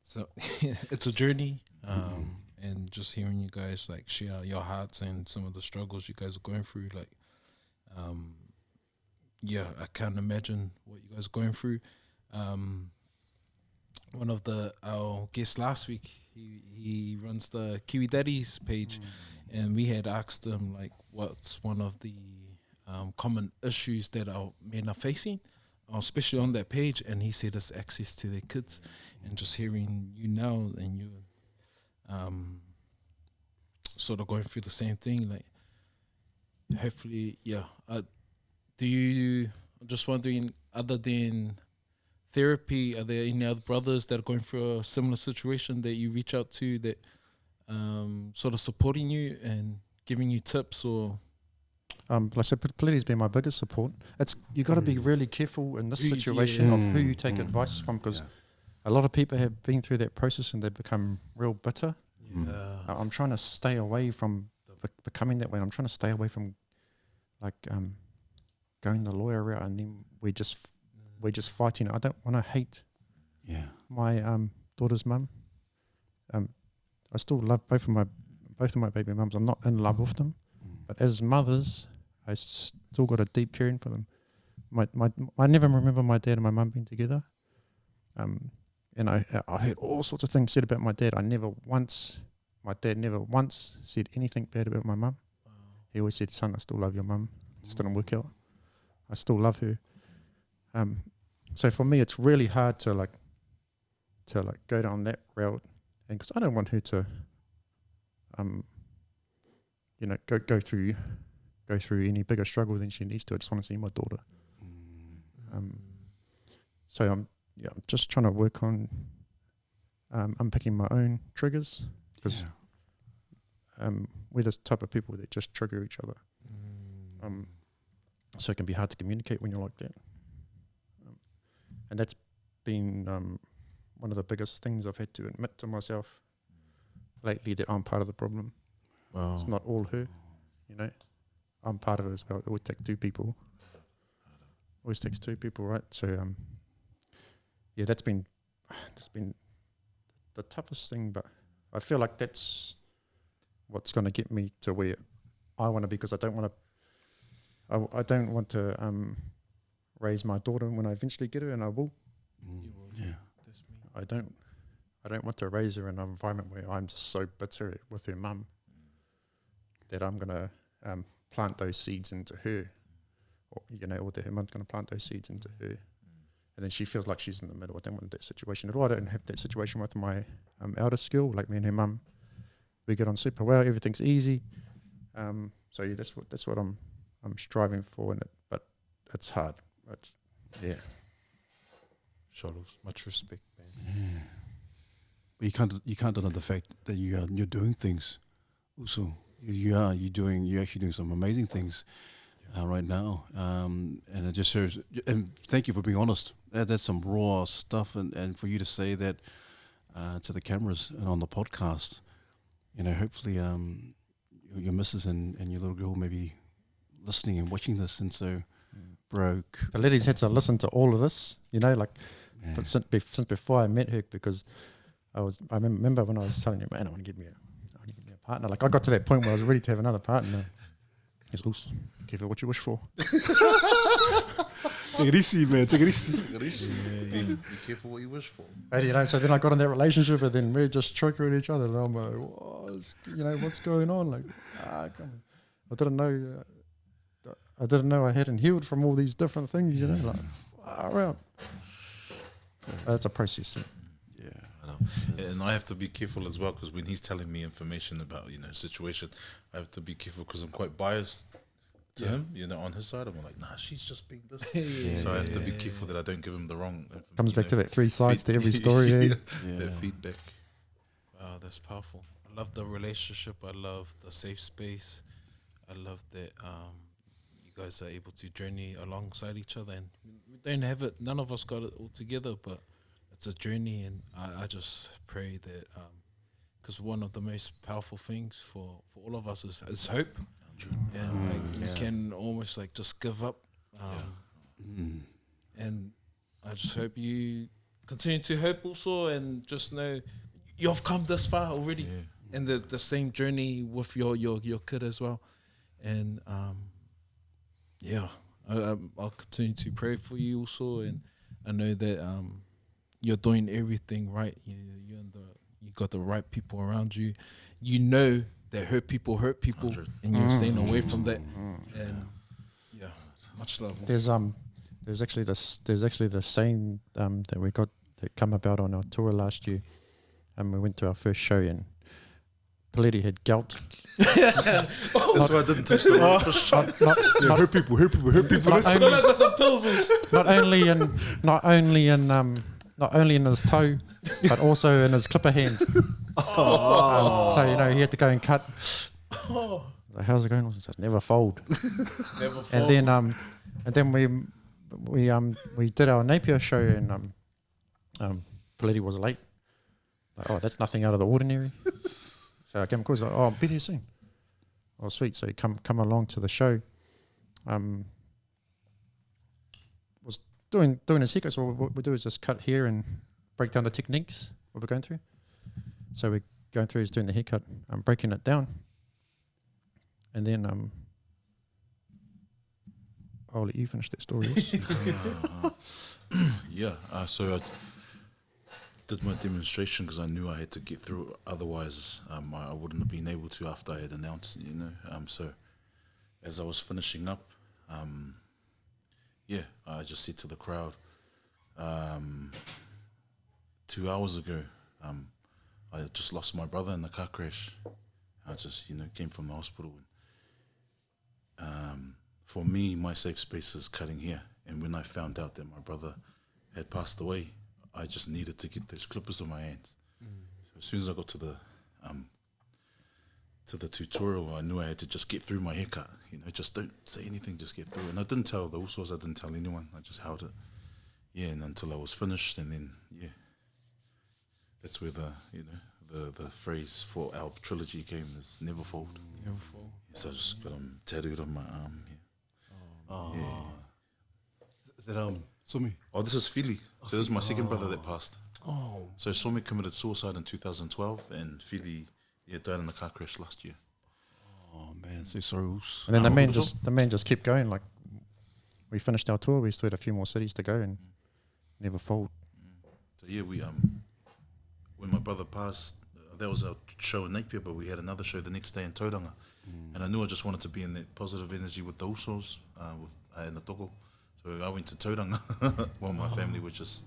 So it's a journey, and just hearing you guys like share your hearts and some of the struggles you guys are going through, like, yeah, I can't imagine what you guys are going through. One of our guests last week, he runs the Kiwi Daddies page, and we had asked him like, what's one of the common issues that our men are facing, especially on that page, and he said it's access to their kids. And just hearing you now, and you sort of going through the same thing, like, hopefully, yeah. I'm just wondering, other than therapy, are there any other brothers that are going through a similar situation that you reach out to, that sort of supporting you and giving you tips? Or like I said, Peleti's been my biggest support. It's you got to be really careful in this situation of who you take advice from, because a lot of people have been through that process and they become real bitter. I'm trying to stay away from becoming that way. I'm trying to stay away from like going the lawyer route, and then we're just fighting. I don't want to hate my daughter's mum. I still love both of my baby mums. I'm not in love with them, but as mothers, I still got a deep caring for them. I never remember my dad and my mum being together. And I heard all sorts of things said about my dad. My dad never once said anything bad about my mum. He always said, "Son, I still love your mum. Just didn't work out. I still love her." So for me, it's really hard to go down that route, and because I don't want her to, go through any bigger struggle than she needs to. I just want to see my daughter. So I'm just trying to work on unpicking my own triggers, because we're the type of people that just trigger each other. So it can be hard to communicate when you're like that. And that's been one of the biggest things I've had to admit to myself lately, that I'm part of the problem. wow. It's not all her, I'm part of it as well. It always takes two people. Right? So that's been the toughest thing, but I feel like that's what's going to get me to where I want to be, because I don't want to raise my daughter when I eventually get her, and I will. That's me. I don't want to raise her in an environment where I'm just so bitter with her mum that I'm gonna plant those seeds into her, or that her mum's gonna plant those seeds into her, and then she feels like she's in the middle. I don't want that situation at all. I don't have that situation with my eldest girl. Like, me and her mum, we get on super well. Everything's easy. So that's what I'm striving for, but it's hard. Shadows, much respect, man. Yeah. But you can't deny the fact that you're doing things. Also, you're actually doing some amazing things right now, and it just shows. And thank you for being honest. That's some raw stuff, and for you to say that to the cameras and on the podcast, hopefully your missus and your little girl may be listening and watching this, and so broke. Peleti's had to listen to all of this, but since before I met her, because I remember when I was telling you, man, I want to get me a partner. Like, I got to that point where I was ready to have another partner. He's loose. Careful what you wish for. Take it easy, man. Take it easy. Be careful what you wish for. And, so then I got in that relationship, and then we're just triggering each other, and I'm like, what's going on? Like, come I didn't know. I didn't know I hadn't healed from all these different things. You know, like far out. That's a process. Yeah. I know. And I have to be careful as well, because when he's telling me information about, you know, situation, I have to be careful because I'm quite biased to him, you know, on his side. I'm like, nah, she's just being this. So I have to be careful that I don't give him the wrong information. Comes back to that 3 sides to every story. That feedback. Wow, that's powerful. I love the relationship. I love the safe space. I love that you guys are able to journey alongside each other, and we don't have it. None of us got it all together, but it's a journey, and I just pray that because one of the most powerful things for all of us is hope, and like you can almost like just give up, and I just hope you continue to hope also, and just know you've come this far already, and the same journey with your kid as well, and I'll continue to pray for you also, and I know that you're doing everything right. You got the right people around you. You know that hurt people, and you're staying away from that. And much love. There's actually the saying that we got that come about on our tour last year, and we went to our first show, and Peleti had gout. That's why I didn't touch the word. Hurt people. Not only in his toe, but also in his clipper hand. So you know he had to go and cut. Like, how's it going? I said, never fold. Never fall. And then we did our Napier show, and Peleti was late. Like, oh, that's nothing out of the ordinary. So I came across, like, oh, I'll be there soon. Oh, sweet. So he come along to the show. Was doing his haircut. So what we do is just cut hair and break down the techniques what we're going through. So we're going through, he's doing the haircut, breaking it down. And then I'll let you finish that story. So I did my demonstration because I knew I had to get through it. Otherwise, I wouldn't have been able to after I had announced it, you know. So as I was finishing up, I just said to the crowd, 2 hours ago, I just lost my brother in the car crash. I just, came from the hospital. And, for me, my safe space is cutting hair. And when I found out that my brother had passed away, I just needed to get those clippers in my hands. So as soon as I got to the tutorial, I knew I had to just get through my haircut. Just don't say anything, just get through. And I didn't tell the Usos, I didn't tell anyone. I just held it. And until I was finished, and then that's where the phrase for our trilogy came, is never fold. Never fold. So I just got them tattooed on my arm. Is that Sumi? Oh, this is Philly. So this is my second brother that passed. Oh. So Somi committed suicide in 2012, and Philly died in a car crash last year. Oh man, so sorry. And then the man just kept going. Like, we finished our tour, we still had a few more cities to go, and never fold. So we when my brother passed, that was our show in Napier, but we had another show the next day in Tauranga. And I knew I just wanted to be in that positive energy with the Usos, in the toko. So I went to Tauranga while my family was just,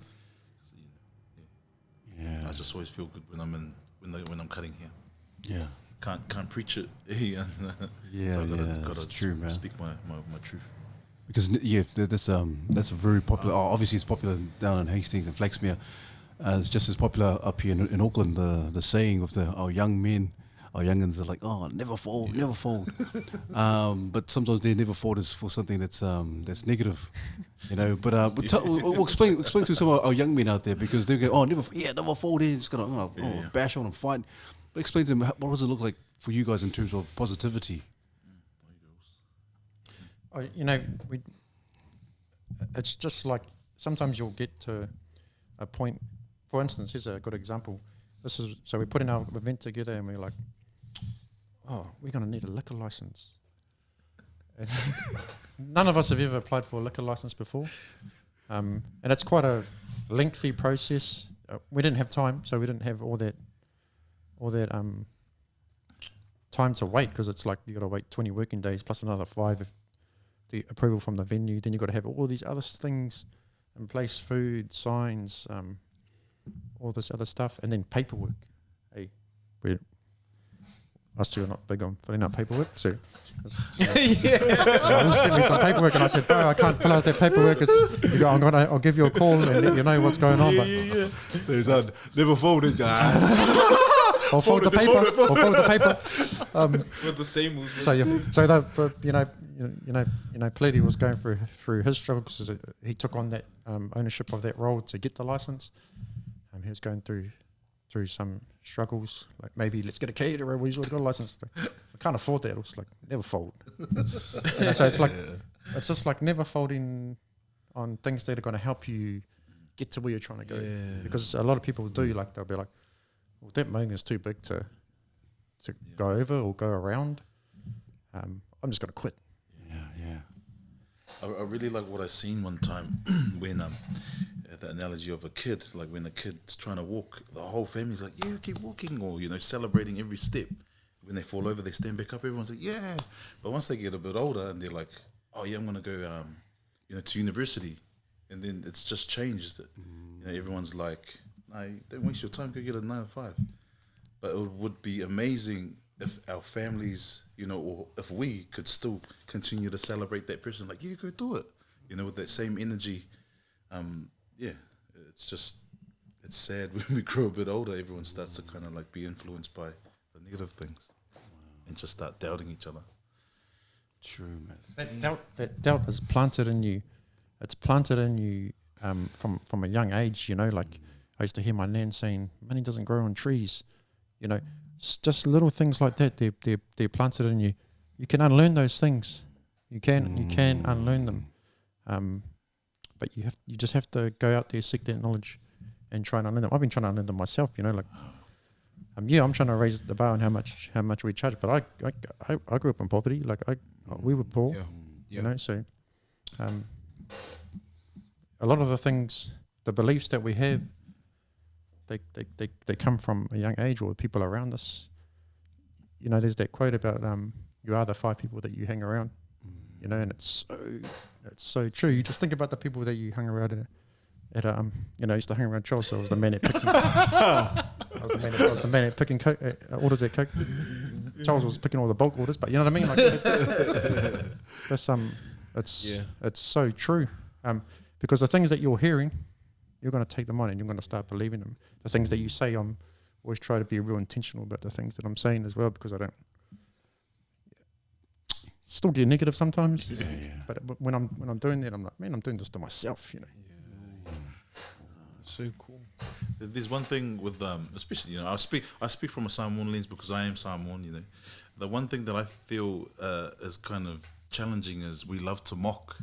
I just always feel good when I'm cutting hair. Yeah. Can't preach it. Yeah, So I gotta true, man. speak my truth. Because that's a very popular. Obviously, it's popular down in Hastings and Flaxmere. It's just as popular up here in Auckland. The saying of our young men, our youngins are like, "Oh, never fold, never fold." But sometimes their never fold is for something that's negative, But we'll explain to some of our young men out there, because they go, "Oh, never fold." They're just gonna bash on and fight. But explain to them, what does it look like for you guys in terms of positivity? It's just like sometimes you'll get to a point. For instance, here's a good example. So we're putting our event together, and we're like, oh, we're going to need a liquor license. And none of us have ever applied for a liquor license before, and it's quite a lengthy process. We didn't have time, so we didn't have all that time to wait because it's like you got to wait 20 working days plus another 5 if the approval from the venue. Then you got to have all these other things in place, food, signs, all this other stuff, and then paperwork. Hey, us two are not big on filling out paperwork, so he sent me some paperwork, and I said, "No, I can't fill out that paperwork. I'll give you a call and let you know what's going on." There's never folded. I'll fold the paper. I'll fold the paper. With the same movement. So that, you know, Peleti was going through his struggles. He took on that ownership of that role to get the license. He was going through some struggles, like maybe let's get a caterer. We've already got a license. I can't afford that. It was like never fold. So it's like it's just like never folding on things that are going to help you get to where you're trying to go. Yeah. Because a lot of people do, like they'll be like, well, that mowing is too big to go over or go around. I'm just going to quit. I really like what I seen one time when the analogy of a kid, like when a kid's trying to walk, the whole family's like, yeah, keep walking, or, you know, celebrating every step. When they fall over, they stand back up, everyone's like, yeah. But once they get a bit older and they're like, oh yeah, I'm going to go, you know, to university. And then it's just changed. You know, everyone's like, no, don't waste your time, go get a 9 to 5. But it would be amazing if our families, you know, or if we could still continue to celebrate that person, like, yeah, go do it, you know, with that same energy. Yeah, it's sad when we grow a bit older, everyone starts to kind of like be influenced by the negative things and just start doubting each other. True, man. That doubt is planted in you. It's planted in you from a young age, you know, like I used to hear my nan saying, money doesn't grow on trees, you know, just little things like that, they're planted in you. You can unlearn those things. You can unlearn them. But you just have to go out there, seek that knowledge and try and unlearn them. I've been trying to unlearn them myself, you know, like I'm trying to raise the bar on how much we charge, but I grew up in poverty, like we were poor, you know, so a lot of the things, the beliefs that we have, they come from a young age or people around us. You know, there's that quote about you are the 5 people that you hang around, you know, and it's so true. You just think about the people that you hung around at you know, I used to hang around Charles, so I was the man at picking I was the man at picking Coke, orders at Coke. Charles was picking all the bulk orders, but you know what I mean? Like it's so true. Because the things that you're hearing, you're going to take them on and you're going to start believing them. The things that you say, I'm always try to be real intentional about the things that I'm saying as well, because I don't still get negative sometimes. But when I'm doing that, I'm like, man, I'm doing this to myself, you know. So cool. There's one thing with especially, you know, I speak from a Samoan lens because I am Samoan, you know. The one thing that I feel is kind of challenging is we love to mock.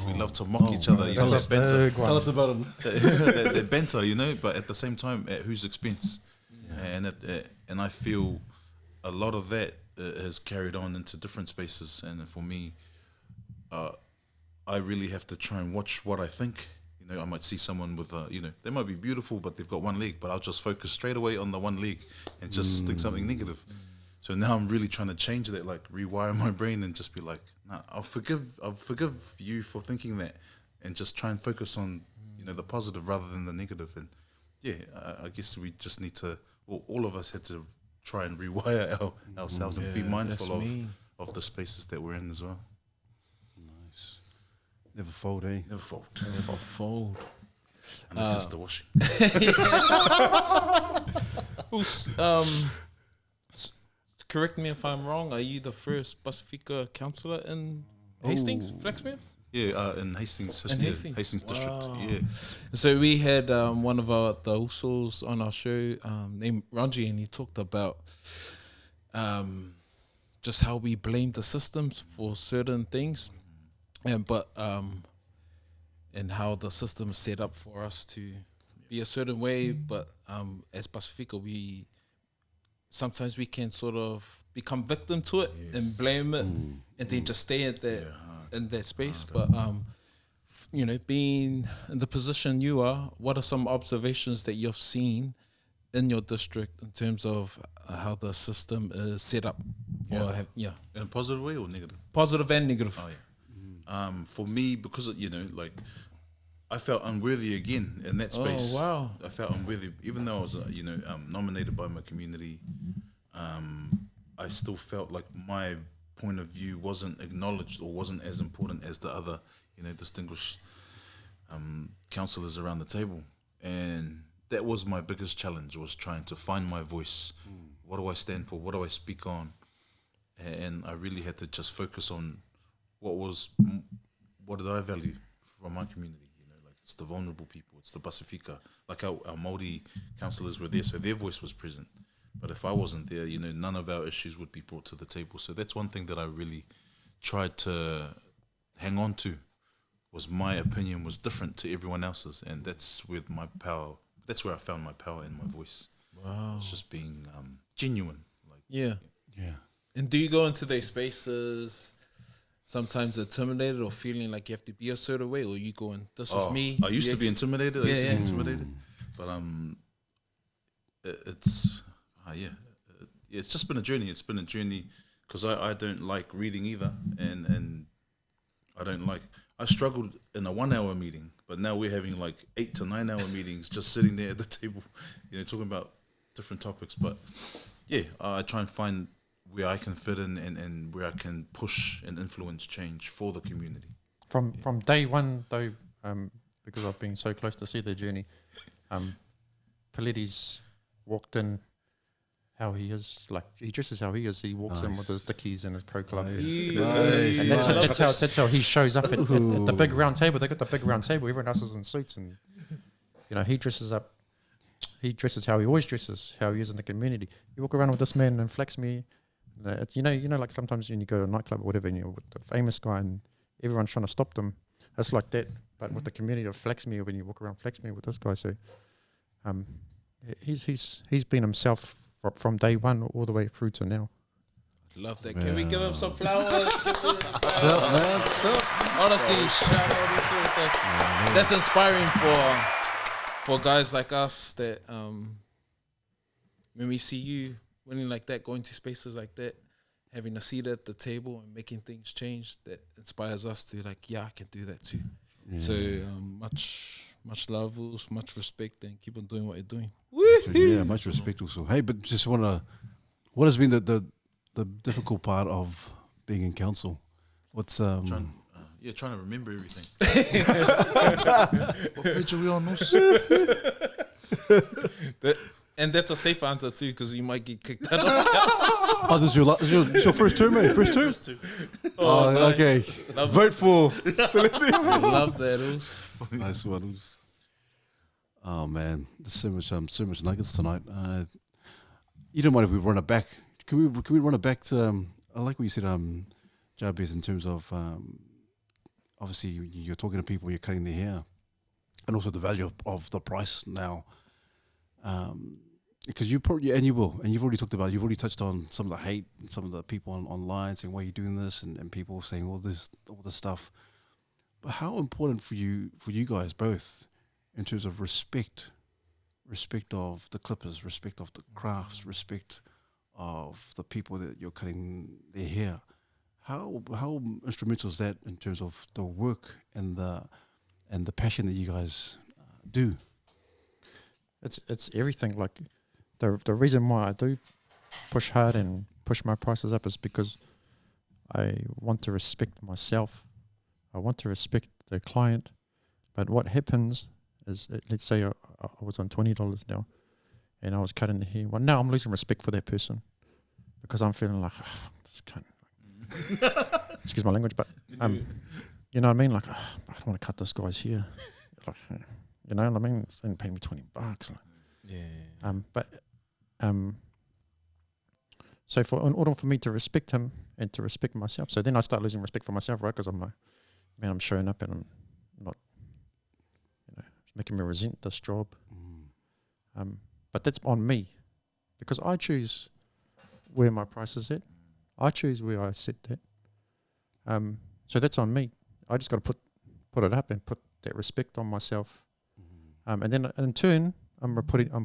We love to mock each other. You know, Tell us about them. they're banter, you know, but at the same time, at whose expense? And I feel a lot of that has carried on into different spaces. And for me, I really have to try and watch what I think. You know, I might see someone with you know, they might be beautiful, but they've got one leg, but I'll just focus straight away on the one leg and just think something negative. So now I'm really trying to change that, like rewire my brain and just be like, nah, I'll forgive you for thinking that, and just try and focus on, you know, the positive rather than the negative. And yeah, I guess we just need to, well, all of us had to try and rewire ourselves and be mindful of the spaces that we're in as well. Nice. Never fold, eh? Never fold. Never fold. Unless it's the washing. Correct me if I'm wrong. Are you the first Pasifika councillor in Hastings, Flaxman? Yeah, in Hastings. Hastings District. Yeah. So we had one of the usos on our show named Ranji, and he talked about just how we blame the systems for certain things, and how the system is set up for us to be a certain way. But as Pasifika, sometimes we can sort of become victim to it and blame it, and then just stay at that in that space. But you know, being in the position you are, what are some observations that you've seen in your district in terms of how the system is set up? Yeah. Or In a positive way or negative? positive and negative. Oh yeah. For me, because like I felt unworthy again in that space. Oh wow. I felt unworthy, even though I was nominated by my community. I still felt like my point of view wasn't acknowledged or wasn't as important as the other, distinguished councillors around the table, and that was my biggest challenge, was trying to find my voice. What do I stand for? What do I speak on? And I really had to just focus on what did I value from my community. Like it's the vulnerable people, it's the Pasifika. Like our Māori councillors were there, so their voice was present. But if I wasn't there, none of our issues would be brought to the table. So that's one thing that I really tried to hang on to, was my opinion was different to everyone else's, and that's where my power. That's where I found my power and my voice. Wow. It's just being genuine. Like Yeah. And do you go into these spaces sometimes intimidated or feeling like you have to be a certain way, or you going, this is me? I used to be intimidated. But it's just been a journey. It's been a journey because I don't like reading either, and I struggled in a 1 hour meeting, but now we're having like 8 to 9 hour meetings, just sitting there at the table, talking about different topics. But I try and find where I can fit in and where I can push and influence change for the community. From day one, though, because I've been so close to see their journey, Peleti's walked in how he is, like he dresses how he is. He walks in with his dickies and his pro club. And that's how he shows up at the big round table. They got the big round table. Everyone else is in suits, and he dresses up. He dresses how he always dresses, how he is in the community. You walk around with this man and flex me. Like sometimes when you go to a nightclub or whatever, and you're with the famous guy and everyone's trying to stop them. It's like that, but with the community of flex me, or when you walk around flex me with this guy. So, he's been himself from day one all the way through to now. Love that. Can we give him some flowers? Honestly, shout out. That's inspiring for guys like us that when we see you winning like that, going to spaces like that, having a seat at the table and making things change, that inspires us to I can do that too. Yeah. So much love, much respect, and keep on doing what you're doing. Yeah, much respect also. Hey, but just what has been the difficult part of being in council? What's trying to remember everything. What page are we on? And that's a safe answer too, because you might get kicked out of the house. Oh, this is your first term, mate? First term? Oh, nice. Okay. Love Vote for. Love that. Nice one. Oh man, there's so much nuggets tonight. You don't mind if we run it back? Can we run it back to? I like what you said, Jabez, in terms of obviously you're talking to people, you're cutting their hair, and also the value of the price now. Because you've already talked about, you've already touched on some of the hate, and some of the people online saying, why are you doing this? And people saying all this stuff. But how important for you guys both, in terms of respect of the clippers, respect of the crafts, respect of the people that you're cutting their hair, how instrumental is that in terms of the work and the passion that you guys do? It's everything. Like the reason why I do push hard and push my prices up is because I want to respect myself. I want to respect the client. But what happens is, let's say I was on $20 now, and I was cutting the hair. Well, now I'm losing respect for that person because I'm feeling like, this cunt. Excuse my language, but you know what I mean? Like, I don't want to cut this guy's hair. Like, you know what I mean? It's only paying me $20. Like. Yeah. So in order for me to respect him and to respect myself, so then I start losing respect for myself, right? Because I'm like, man, I'm showing up and I'm not, it's making me resent this job. But that's on me, because I choose where my price is at. I choose where I set that. So that's on me. I just got to put it up and put that respect on myself. And then in turn, I'm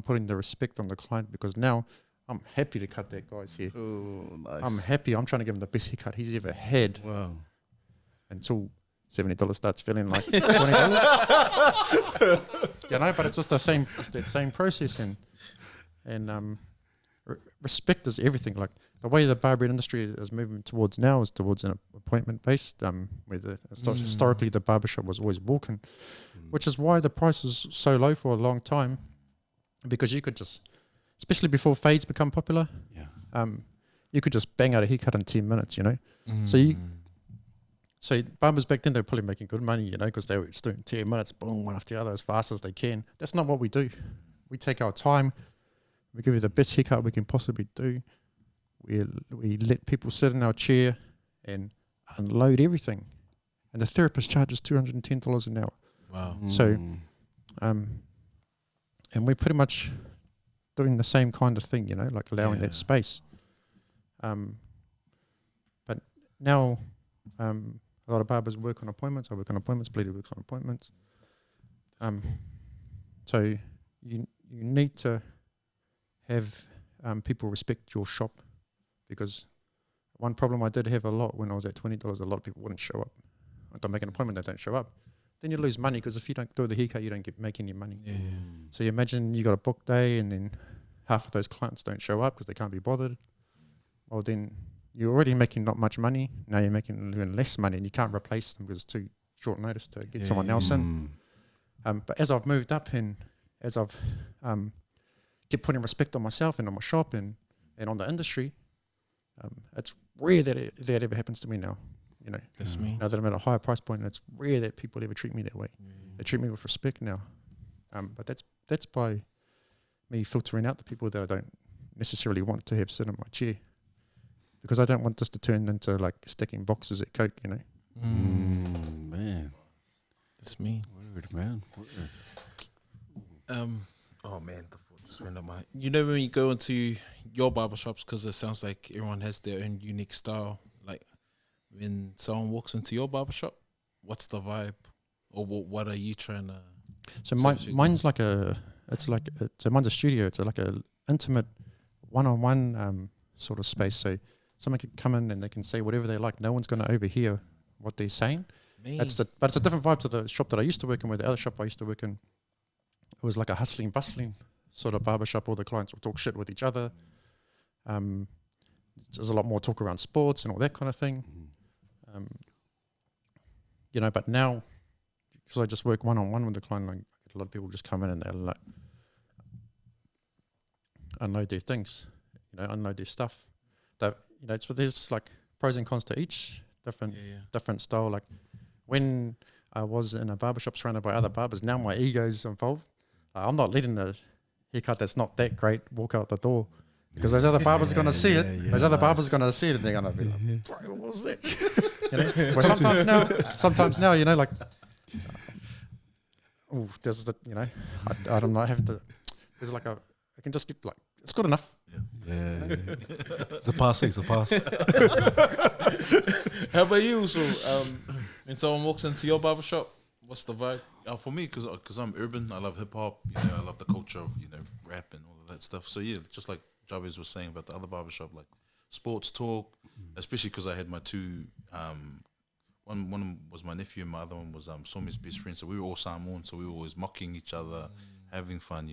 putting the respect on the client, because now I'm happy to cut that guy's hair. Oh, nice. I'm happy. I'm trying to give him the best haircut he's ever had. Wow. Until $70 starts feeling like $20. But it's just that same process, and respect is everything. Like the way the barber industry is moving towards now is towards an appointment based. Where historically the barbershop was always walking, which is why the price is so low for a long time, because you could just, especially before fades become popular, you could just bang out a haircut in 10 minutes. So barbers back then, they were probably making good money, because they were just doing 10 minutes, boom, one after the other, as fast as they can. That's not what we do. We take our time. We give you the best haircut we can possibly do. We let people sit in our chair and unload everything. And the therapist charges $210 an hour. Wow. So, and we're pretty much doing the same kind of thing, like allowing that space. But now, a lot of barbers work on appointments. I work on appointments. Peleti works on appointments. So you need to have people respect your shop, because one problem I did have a lot when I was at $20, a lot of people wouldn't show up. I don't make an appointment, they don't show up. Then you lose money, because if you don't do the haircut, you don't make any money. Yeah. So you imagine you got a book day and then half of those clients don't show up because they can't be bothered. Well, then you're already making not much money. Now you're making even less money, and you can't replace them because it's too short notice to get someone else in. But as I've moved up and as I've kept putting respect on myself and on my shop and on the industry, it's rare that that ever happens to me now. That's me. Now that I'm at a higher price point, it's rare that people ever treat me that way. They treat me with respect now. But that's by me filtering out the people that I don't necessarily want to have sit in my chair, because I don't want this to turn into like sticking boxes at Coke, Man. That's me. Word, man. Oh man, the thought just went up my. When you go into your barbershops, because it sounds like everyone has their own unique style. Like when someone walks into your barbershop, what's the vibe, or what are you trying to? So mine's like mine's a studio. It's like a intimate, one-on-one sort of space. So someone can come in and they can say whatever they like. No one's going to overhear what they're saying. But it's a different vibe to the shop that I used to work in. Where the other shop I used to work in, it was like a hustling, bustling sort of barbershop. All the clients would talk shit with each other. There's a lot more talk around sports and all that kind of thing. But now, because I just work one-on-one with the client, like, a lot of people just come in and they'll like unload their things, unload their stuff. There's like pros and cons to each different style. Like when I was in a barbershop surrounded by other barbers, now my ego's involved. I'm not letting the haircut that's not that great walk out the door, because those other barbers are going to see it. Those other barbers are going to see it, and they're going to be like, "Bro, what was that?" Well, sometimes now, like, there's the, I don't know, I have to. There's like I can just get like, it's good enough. Yeah. It's a pass. How about you? So, when someone walks into your barbershop, what's the vibe? For me, because I'm urban, I love hip hop. I love the culture of rap and all of that stuff. So yeah, just like Jabez was saying about the other barbershop, like sports talk, especially because I had my two. One was my nephew, and my other one was Somi's best friend. So we were all Samoan, so we were always mocking each other, having fun.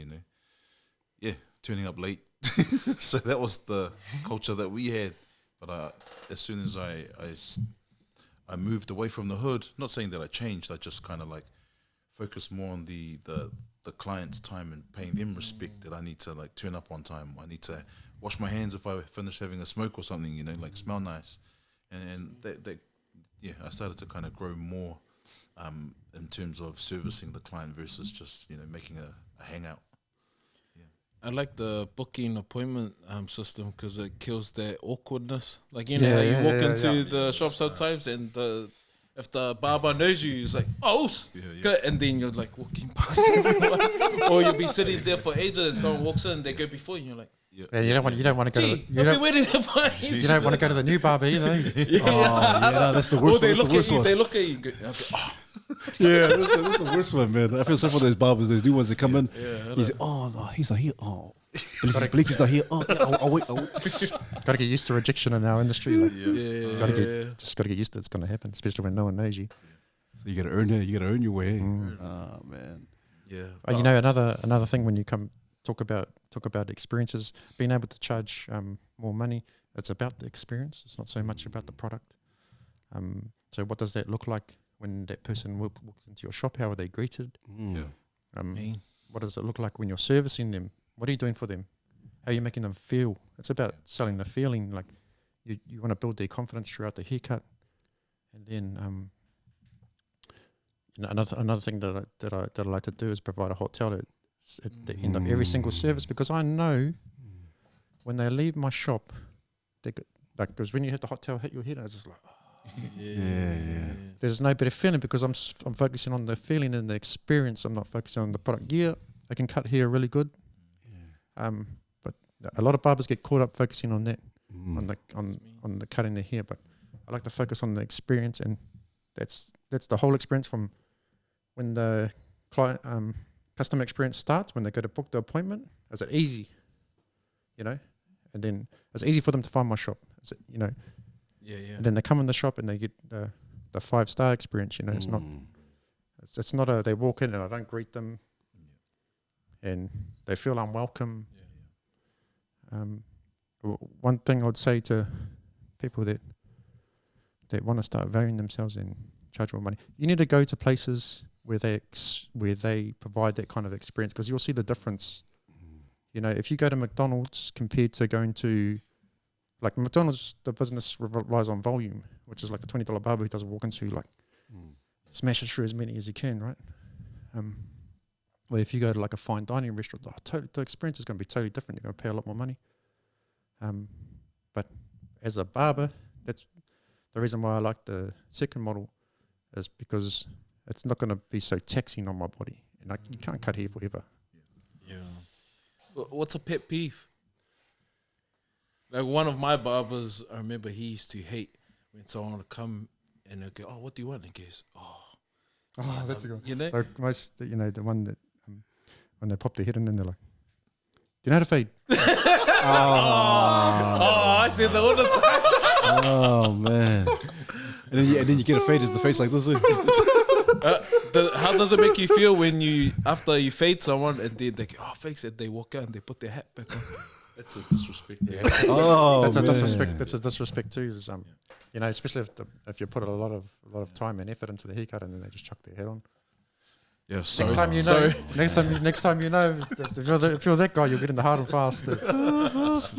Yeah, turning up late. So that was the culture that we had. But as soon as I moved away from the hood, not saying that I changed, I just kind of like focused more on the client's time and paying them respect, that I need to like turn up on time. I need to wash my hands if I finish having a smoke or something, like smell nice. And that I started to kind of grow more in terms of servicing the client versus just, making a hangout. I like the booking appointment system, because it kills that awkwardness. Like, how you walk into the shop sometimes, and if the barber knows you, he's like, "Oh," and then you're like walking past everyone, or you'll be sitting there for ages, and someone walks in, they go before you, and you're like, Yeah, you don't want to go. You don't want to go to the new barber either. That's the worst. Or they one. look at you. They look at you. And go, That's the worst one, man. I feel sorry for those barbers. Those new ones that come in. He's like, Peleti's not here. Oh, yeah, I'll wait. Got to get used to rejection in our industry. Like, Yeah. just got to get used to it's going to happen, especially when no one knows you. So you got to earn it. You got to earn your way. Oh, man. Yeah. You know, another thing when you come talk about experiences, being able to charge more money, it's about the experience. It's not so much about the product. So what does that look like when that person walks into your shop? How are they greeted? What does it look like when you're servicing them? What are you doing for them? How are you making them feel? It's about selling the feeling. Like you want to build their confidence throughout the haircut, and then another thing that I like to do is provide a hot towel at the end of every single service, because I know when they leave my shop, they get, like, because when you hit the hot towel hit your head, it's just like, there's no better feeling, because I'm focusing on the feeling and the experience. I'm not focusing on the product. Yeah, I can cut hair really good, but a lot of barbers get caught up focusing on that, on the cutting the hair. But I like to focus on the experience, and that's the whole experience from when the client customer experience starts, when they go to book the appointment. Is it easy, and then it's easy for them to find my shop. Is it, and then they come in the shop and they get the 5-star experience. It's not it's not they walk in and I don't greet them, and they feel unwelcome. One thing I'd say to people that want to start valuing themselves and charge more money, you need to go to places where they provide that kind of experience, because you'll see the difference. If you go to McDonald's compared to going to, like, McDonald's, the business relies on volume, which is like a $20 barber who doesn't walk into, like, smash it through as many as he can, right? Well, if you go to like a fine dining restaurant, the experience is going to be totally different. You're going to pay a lot more money. But as a barber, that's the reason why I like the second model, is because it's not going to be so taxing on my body. And you can't cut hair forever. Yeah. What's a pet peeve? Like, one of my barbers, I remember he used to hate when someone would come and they'd go, "Oh, what do you want?" And he goes, "Oh, that's a good one. You know? Like most, the one that when they pop their head in and they're like, "Do you know how to feed?" I said that all the time. Oh, man. And then you get a fade, is the face like this? How does it make you feel when after you fade someone and then they go, "Oh, thanks," and they walk out and they put their hat back on? That's a disrespect. That's a disrespect. That's a disrespect too. Is, especially if you put a lot of time and effort into the haircut and then they just chuck their head on. Yeah. Next time you know. If you're that guy, you'll get in the hard and fast.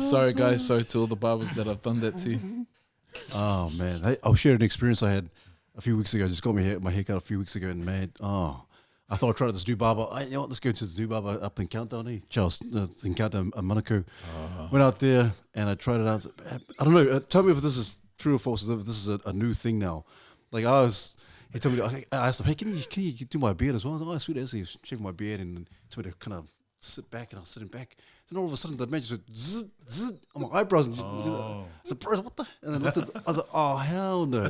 Sorry, guys. Sorry to all the barbers that I've done that to. Oh, man. Hey, I'll share an experience I had a few weeks ago. I just got my haircut a few weeks ago, and man, I thought I'd try this new barber. Let's go to this new barber up in Countdown, Charles, in Countdown, Manukau. Went out there and I tried it out. I don't know. Tell me if this is true or false. If this is a new thing now. Like, he told me. I asked him, "Hey, can you do my beard as well?" I was like, "Oh, sweet as." He was shaving my beard and told me to kind of sit back, and I was sitting back. Then all of a sudden, the man just went zzz, zzz, on my eyebrows. And I said, "Bro, what the?" And then I was like, "Oh, hell no.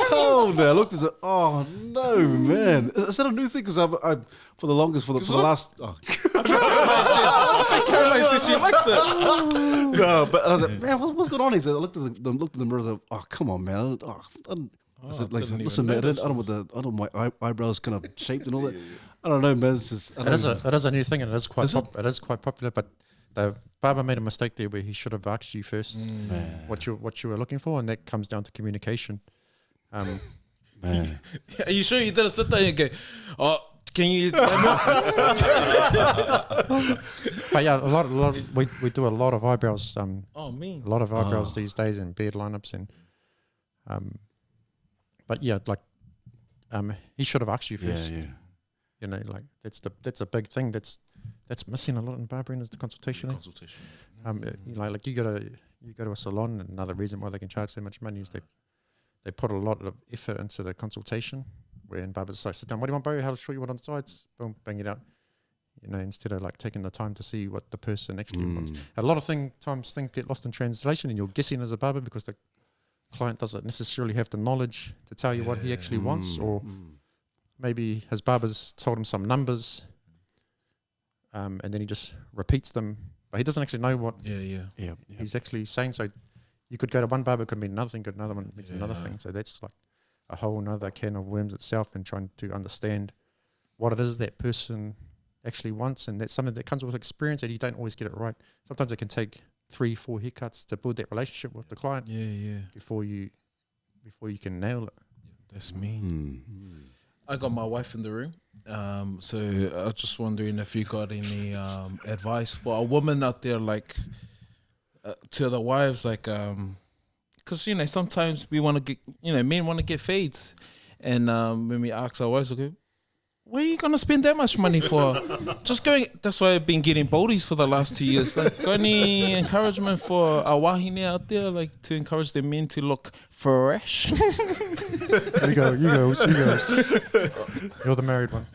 Hell no." I looked and said, "Oh, no, man." Is that a new thing? Because for the last... Oh. Caroline said she liked it. No, but I was like, "Man, what's going on?" He said, I looked at the mirror and I was like, "Oh, come on, man. I said, like, listen, man, I don't want my eyebrows kind of shaped and all that. I don't know, man. It's just... It is a new thing, and it is quite popular, but the barber made a mistake there where he should have asked you first what you were looking for, and that comes down to communication. Man. Are you sure you didn't sit there and go, "Oh, can you..." But yeah, we do a lot of eyebrows. A lot of eyebrows these days, and beard lineups, and but yeah, like he should have asked you first. Yeah. Like that's a big thing that's missing a lot in barbering, is the consultation. Like you go to a salon, and another reason why they can charge so much money is they put a lot of effort into the consultation. Where in barbers say, "Sit down, what do you want, bro? How short you want on the sides?" Boom, bang it out. Instead of like taking the time to see what the person actually wants. A lot of times things get lost in translation, and you're guessing as a barber because the client doesn't necessarily have the knowledge to tell you what he actually wants, or maybe his barber's told him some numbers, and then he just repeats them but he doesn't actually know what Yeah. he's actually saying. So you could go to one barber, could mean another thing, could another one means another thing. So that's like a whole nother can of worms itself, and trying to understand what it is that person actually wants. And that's something that comes with experience, and you don't always get it right. Sometimes it can take 3-4 haircuts to build that relationship with the client before you can nail it. That's me. I got my wife in the room. So I was just wondering if you got any advice for a woman out there, like to the wives, like because sometimes we want to get, men want to get fades, and when we ask our wives, okay, where are you gonna spend that much money for? Just going. That's why I've been getting boldies for the last 2 years. Like, got any encouragement for our wahine out there, like to encourage the men to look fresh? You go. You're the married one.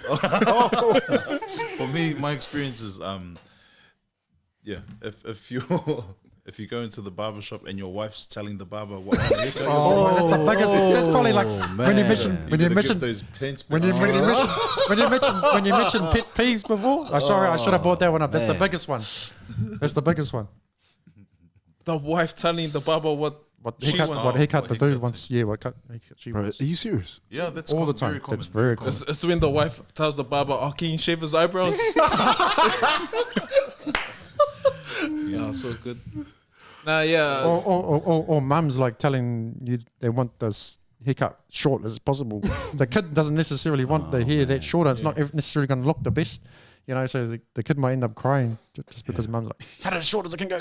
For me, my experience is if you go into the barber shop and your wife's telling the barber what That's the biggest. That's probably like when you mention those pants. when you mention pet peeves before. Oh, sorry, I should have brought that one up. That's the biggest one. That's the biggest one. The wife telling the barber what haircut the dude wants. Yeah, what cut she Bro, wants. are you serious? Yeah, that's All the very time. common, That's very common. It's when the wife tells the barber, "Oh, can you shave his eyebrows?" Yeah, so good. Nah, yeah. Or mums like telling you they want this haircut short as possible. The kid doesn't necessarily want the hair that shorter. It's not necessarily going to look the best, so the kid might end up crying just because mum's like, cut it as short as it can go.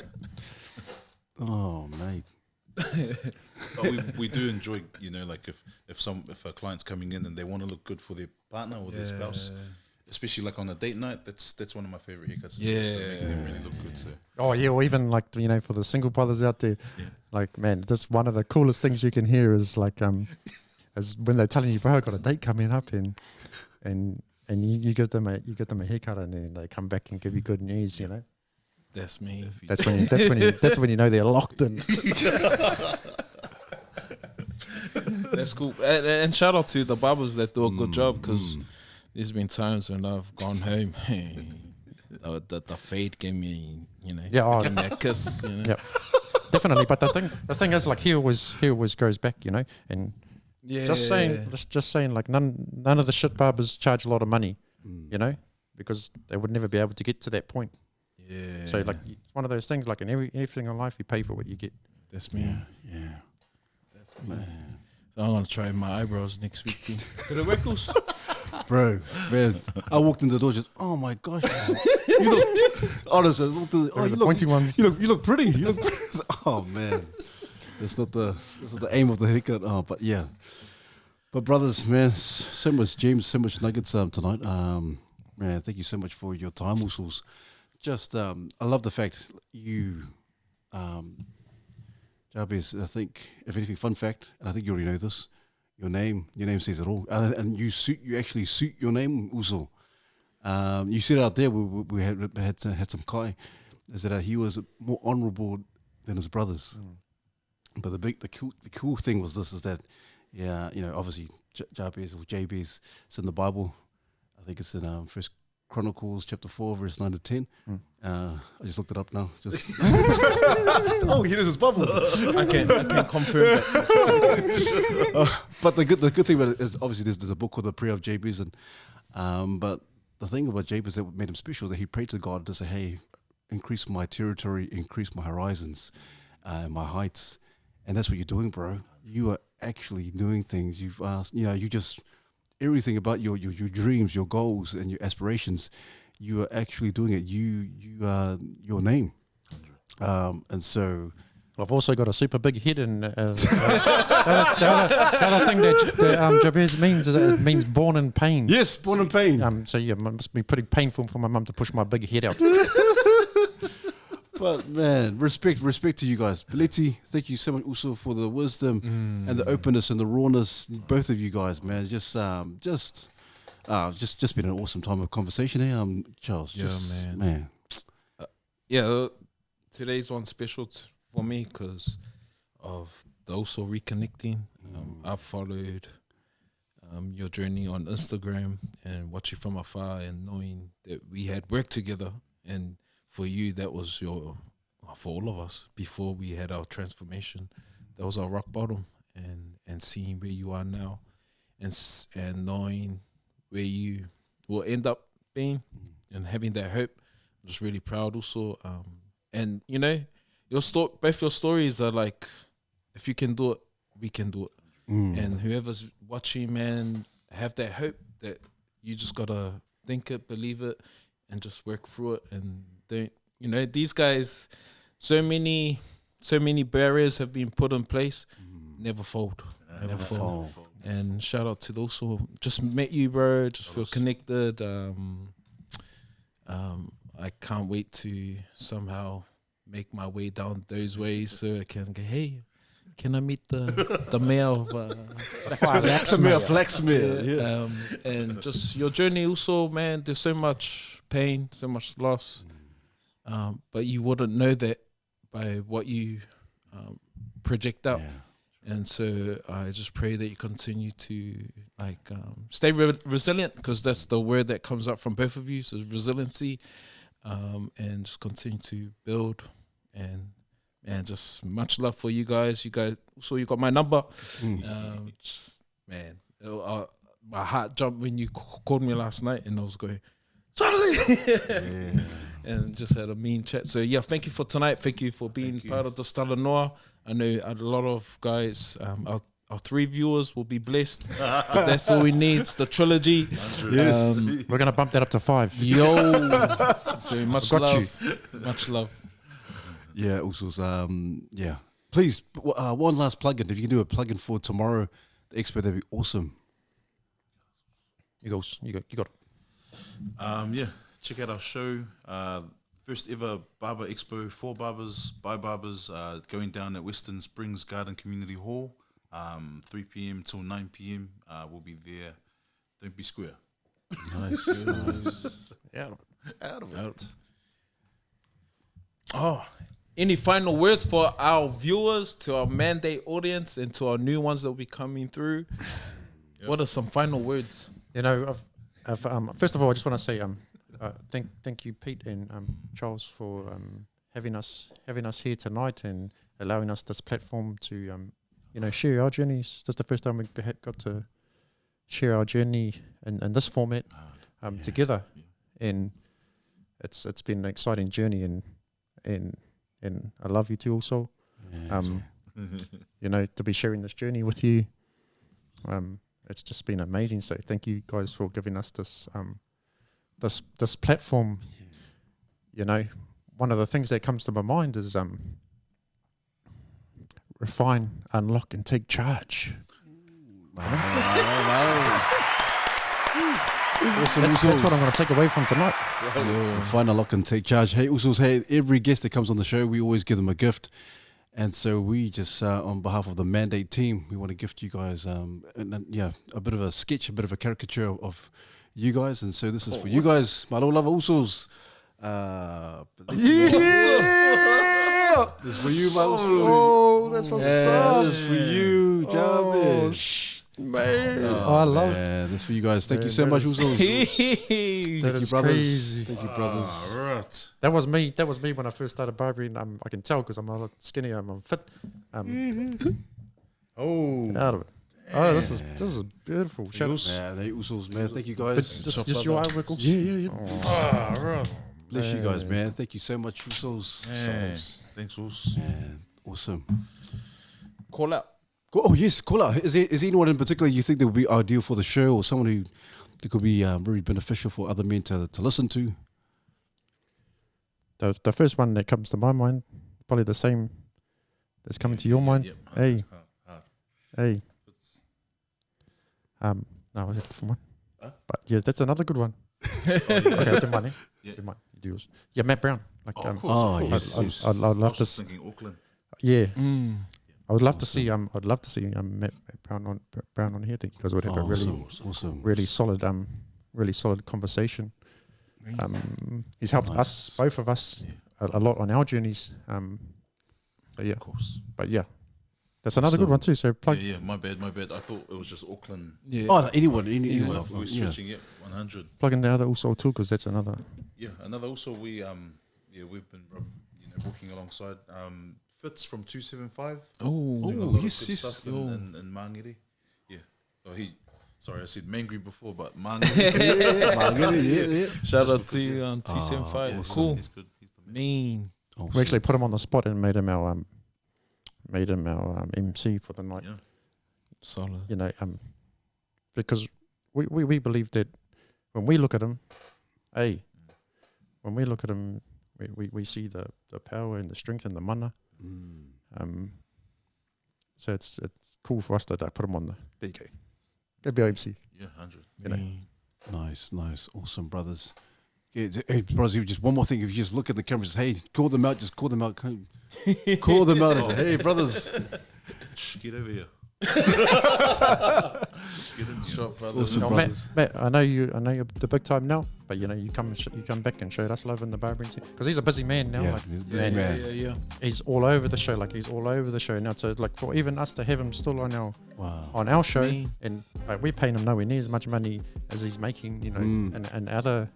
Oh, mate. But we do enjoy, like if a client's coming in and they want to look good for their partner or their spouse, especially like on a date night, that's one of my favorite haircuts. Just to make them really look good. So. Oh yeah, or even like for the single brothers out there, like man, this one of the coolest things you can hear is like is when they're telling you, bro, I got a date coming up, and you give them a haircut, and then they come back and give you good news, That's me. That's when you know they're locked in. That's cool. And shout out to the barbers that do a good job, because there's been times when I've gone home, the fade gave me, gave me a kiss. Yeah, definitely. But the thing is, like, he always goes back, and just saying, like, none of the shit barbers charge a lot of money, because they would never be able to get to that point. Yeah. So like, it's one of those things. Like in everything in life, you pay for what you get. That's me. Yeah. That's me. Man. So I'm gonna try my eyebrows next week. For the Weckles. Bro, man, I walked in the door just, oh my gosh, you look, honestly, The pointy ones. You look pretty. You look pretty. Oh man, that's not the aim of the haircut. Oh, but yeah. But brothers, man, so much James, so much nuggets tonight. Man, thank you so much for your time, Usos. Just, I love the fact you, Jabez, I think, if anything, fun fact, and I think you already know this, your name says it all, and you actually suit your name, Uso. You said it out there. We had some kai, is that he was more honourable than his brothers. But the cool thing was this, is that obviously Jabez or Jabez, it's in the Bible. I think it's in First Chronicles chapter 4 verse 9 to 10. I just looked it up now. Just oh, he knows his Bible. I can confirm that. But the good thing about it is obviously there's a book called The Prayer of Jabez, and but the thing about Jabez that made him special is that he prayed to God to say, hey, increase my territory, increase my horizons, my heights. And that's what you're doing, bro. You are actually doing things. You've asked, you just everything about your dreams, your goals, and your aspirations. You are actually doing it. You are your name, and so I've also got a super big head, and the other thing that Jabez means is that it means born in pain. Yes, born in pain. So yeah, it must be pretty painful for my mum to push my big head out. But man, respect to you guys. Peleti, thank you so much also for the wisdom and the openness and the rawness. Both of you guys, man, just been an awesome time of conversation here. Charles, man. Today's one special for me because of also reconnecting. I've followed your journey on Instagram and watching from afar, and knowing that we had worked together, and for you, that was for all of us, before we had our transformation, that was our rock bottom. And seeing where you are now, and knowing where you will end up being, and having that hope, I'm just really proud also. And you know, both your stories are like, if you can do it, we can do it. And whoever's watching, man, have that hope that you just gotta think it, believe it, and just work through it. And don't, you know, these guys, so many barriers have been put in place. Never fold. Never fold. And shout out to those who just met you, bro. Just feel connected. I can't wait to somehow make my way down those ways so I can go, hey, can I meet the mayor of The mayor of Flaxmere. And just your journey also, man. There's so much pain, so much loss, but you wouldn't know that by what you project out. And so I just pray that you continue to stay resilient, because that's the word that comes up from both of you. So resiliency, and just continue to build, and just much love for you guys. You guys, so you got my number. Man, my heart jumped when you called me last night, and I was going, Charlie, and just had a mean chat. So yeah, thank you for tonight. Thank you for being part of the Stella Noir. I know a lot of guys, our 3 viewers will be blessed, but that's all we need. It's the trilogy. Yes. We're going to bump that up to 5. Yo. So much love. Much love. Yeah, also, yeah. Please, one last plug-in. If you can do a plug-in for tomorrow, the Expo, that'd be awesome. You got it. Yeah, check out our show. First ever Barber Expo for Barbers, by Barbers, going down at Western Springs Garden Community Hall, 3 p.m. till 9 p.m. We'll be there. Don't be square. Nice. Out of it. Oh, any final words for our viewers, to our mandate audience, and to our new ones that will be coming through? What are some final words? You know, first of all, I just want to say thank you, Pete and Charles, for having us here tonight and allowing us this platform to share our journeys. This is the first time we got to share our journey in this format together, and it's been an exciting journey, and I love you too also. To be sharing this journey with you, it's just been amazing. So thank you guys for giving us this this platform. You know, one of the things that comes to my mind is refine, unlock, and take charge. Awesome. That's what I'm going to take away from tonight. Refine, unlock, and take charge. Hey, Usos, hey, every guest that comes on the show, we always give them a gift. And so we just, on behalf of the Mandate team, we want to gift you guys, a bit of a sketch, a bit of a caricature of you guys. And so this is for you guys, my little lover Usos. This is for you, my Usos. Oh, that's what's up. This is for you, Jabez. Man, I love it. This is for you guys. Thank you so much, Usos. That is brothers. crazy. Thank you, brothers. Right. That was me. That was me when I first started barbering. I can tell because I'm a lot skinnier. I'm fit. Oh. Out of it. Oh, this is beautiful. Shout out. Yeah, they Usos, man. Thank you guys. Just your artwork also. Yeah. Right. Bless you guys, man. Thank you so much, Usos. Thanks, Us. Man, awesome. Call out. Oh yes, call out. Is there anyone in particular you think that would be ideal for the show, or someone who that could be very beneficial for other men to listen to? The first one that comes to my mind, probably the same that's coming to your mind. Yep. Hey. Hard. Hey. No, I have a different one. But yeah, that's another good one. Okay, do mine. Yeah. Do mine. You do yours. Yeah, Matt Brown. Like, Of course. yes. I'd I love was to. just thinking Auckland. Yeah, Mm. I would love to see. I'd love to see Matt Brown on here. I think you guys would have a really solid conversation. He's helped us, both of us, a lot on our journeys. But yeah, Of course. but yeah, that's another good one too. So plug. Yeah, my bad. I thought it was just Auckland. Yeah. Oh, no, anyone. We're switching it 100. Plug in the other also too, because that's another. Yeah, another also we yeah, we've been walking alongside. Fitz from 275. Oh, Doing a lot of yes, good yes. stuff Yo. in Mangere. Yeah. Oh, sorry, I said Mangere before, but Mangere. Shout out because, to yeah. 275. Yeah, Cool. He's good. He's the man. Mean. We actually put him on the spot and made him our MC for the night. Yeah. Solid. You know, because we believe that when we look at him, we see the power and the strength and the mana. So it's cool for us that I put him on the. There you go. Go be our MC. Yeah, 100. You know. Nice, awesome, brothers. Yeah, hey, brothers, just one more thing. If you just look at the camera, just hey, call them out. Just call them out. Call them out. And say, hey, brothers. Get over here. Get in here. Shot, brothers. Awesome, No, brothers. Matt, I know you're the big time now, but you know you come back and showed us love in the barbering scene because he's a busy man now. Yeah, like, he's a busy and man. Yeah. he's all over the show. Like he's all over the show now. So like for even us to have him still on our show, Mean. and like we're paying him nowhere near as much money as he's making, you know, and other.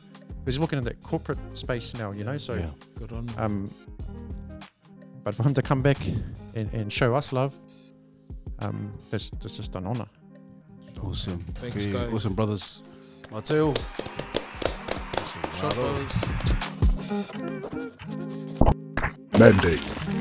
He's working in that corporate space now, you know. So Yeah. Good on him. but for him to come back and show us love, that's just an honour. Awesome. Thanks, Okay, guys. Awesome, brothers. Mateo. Shot, brothers. Mandate.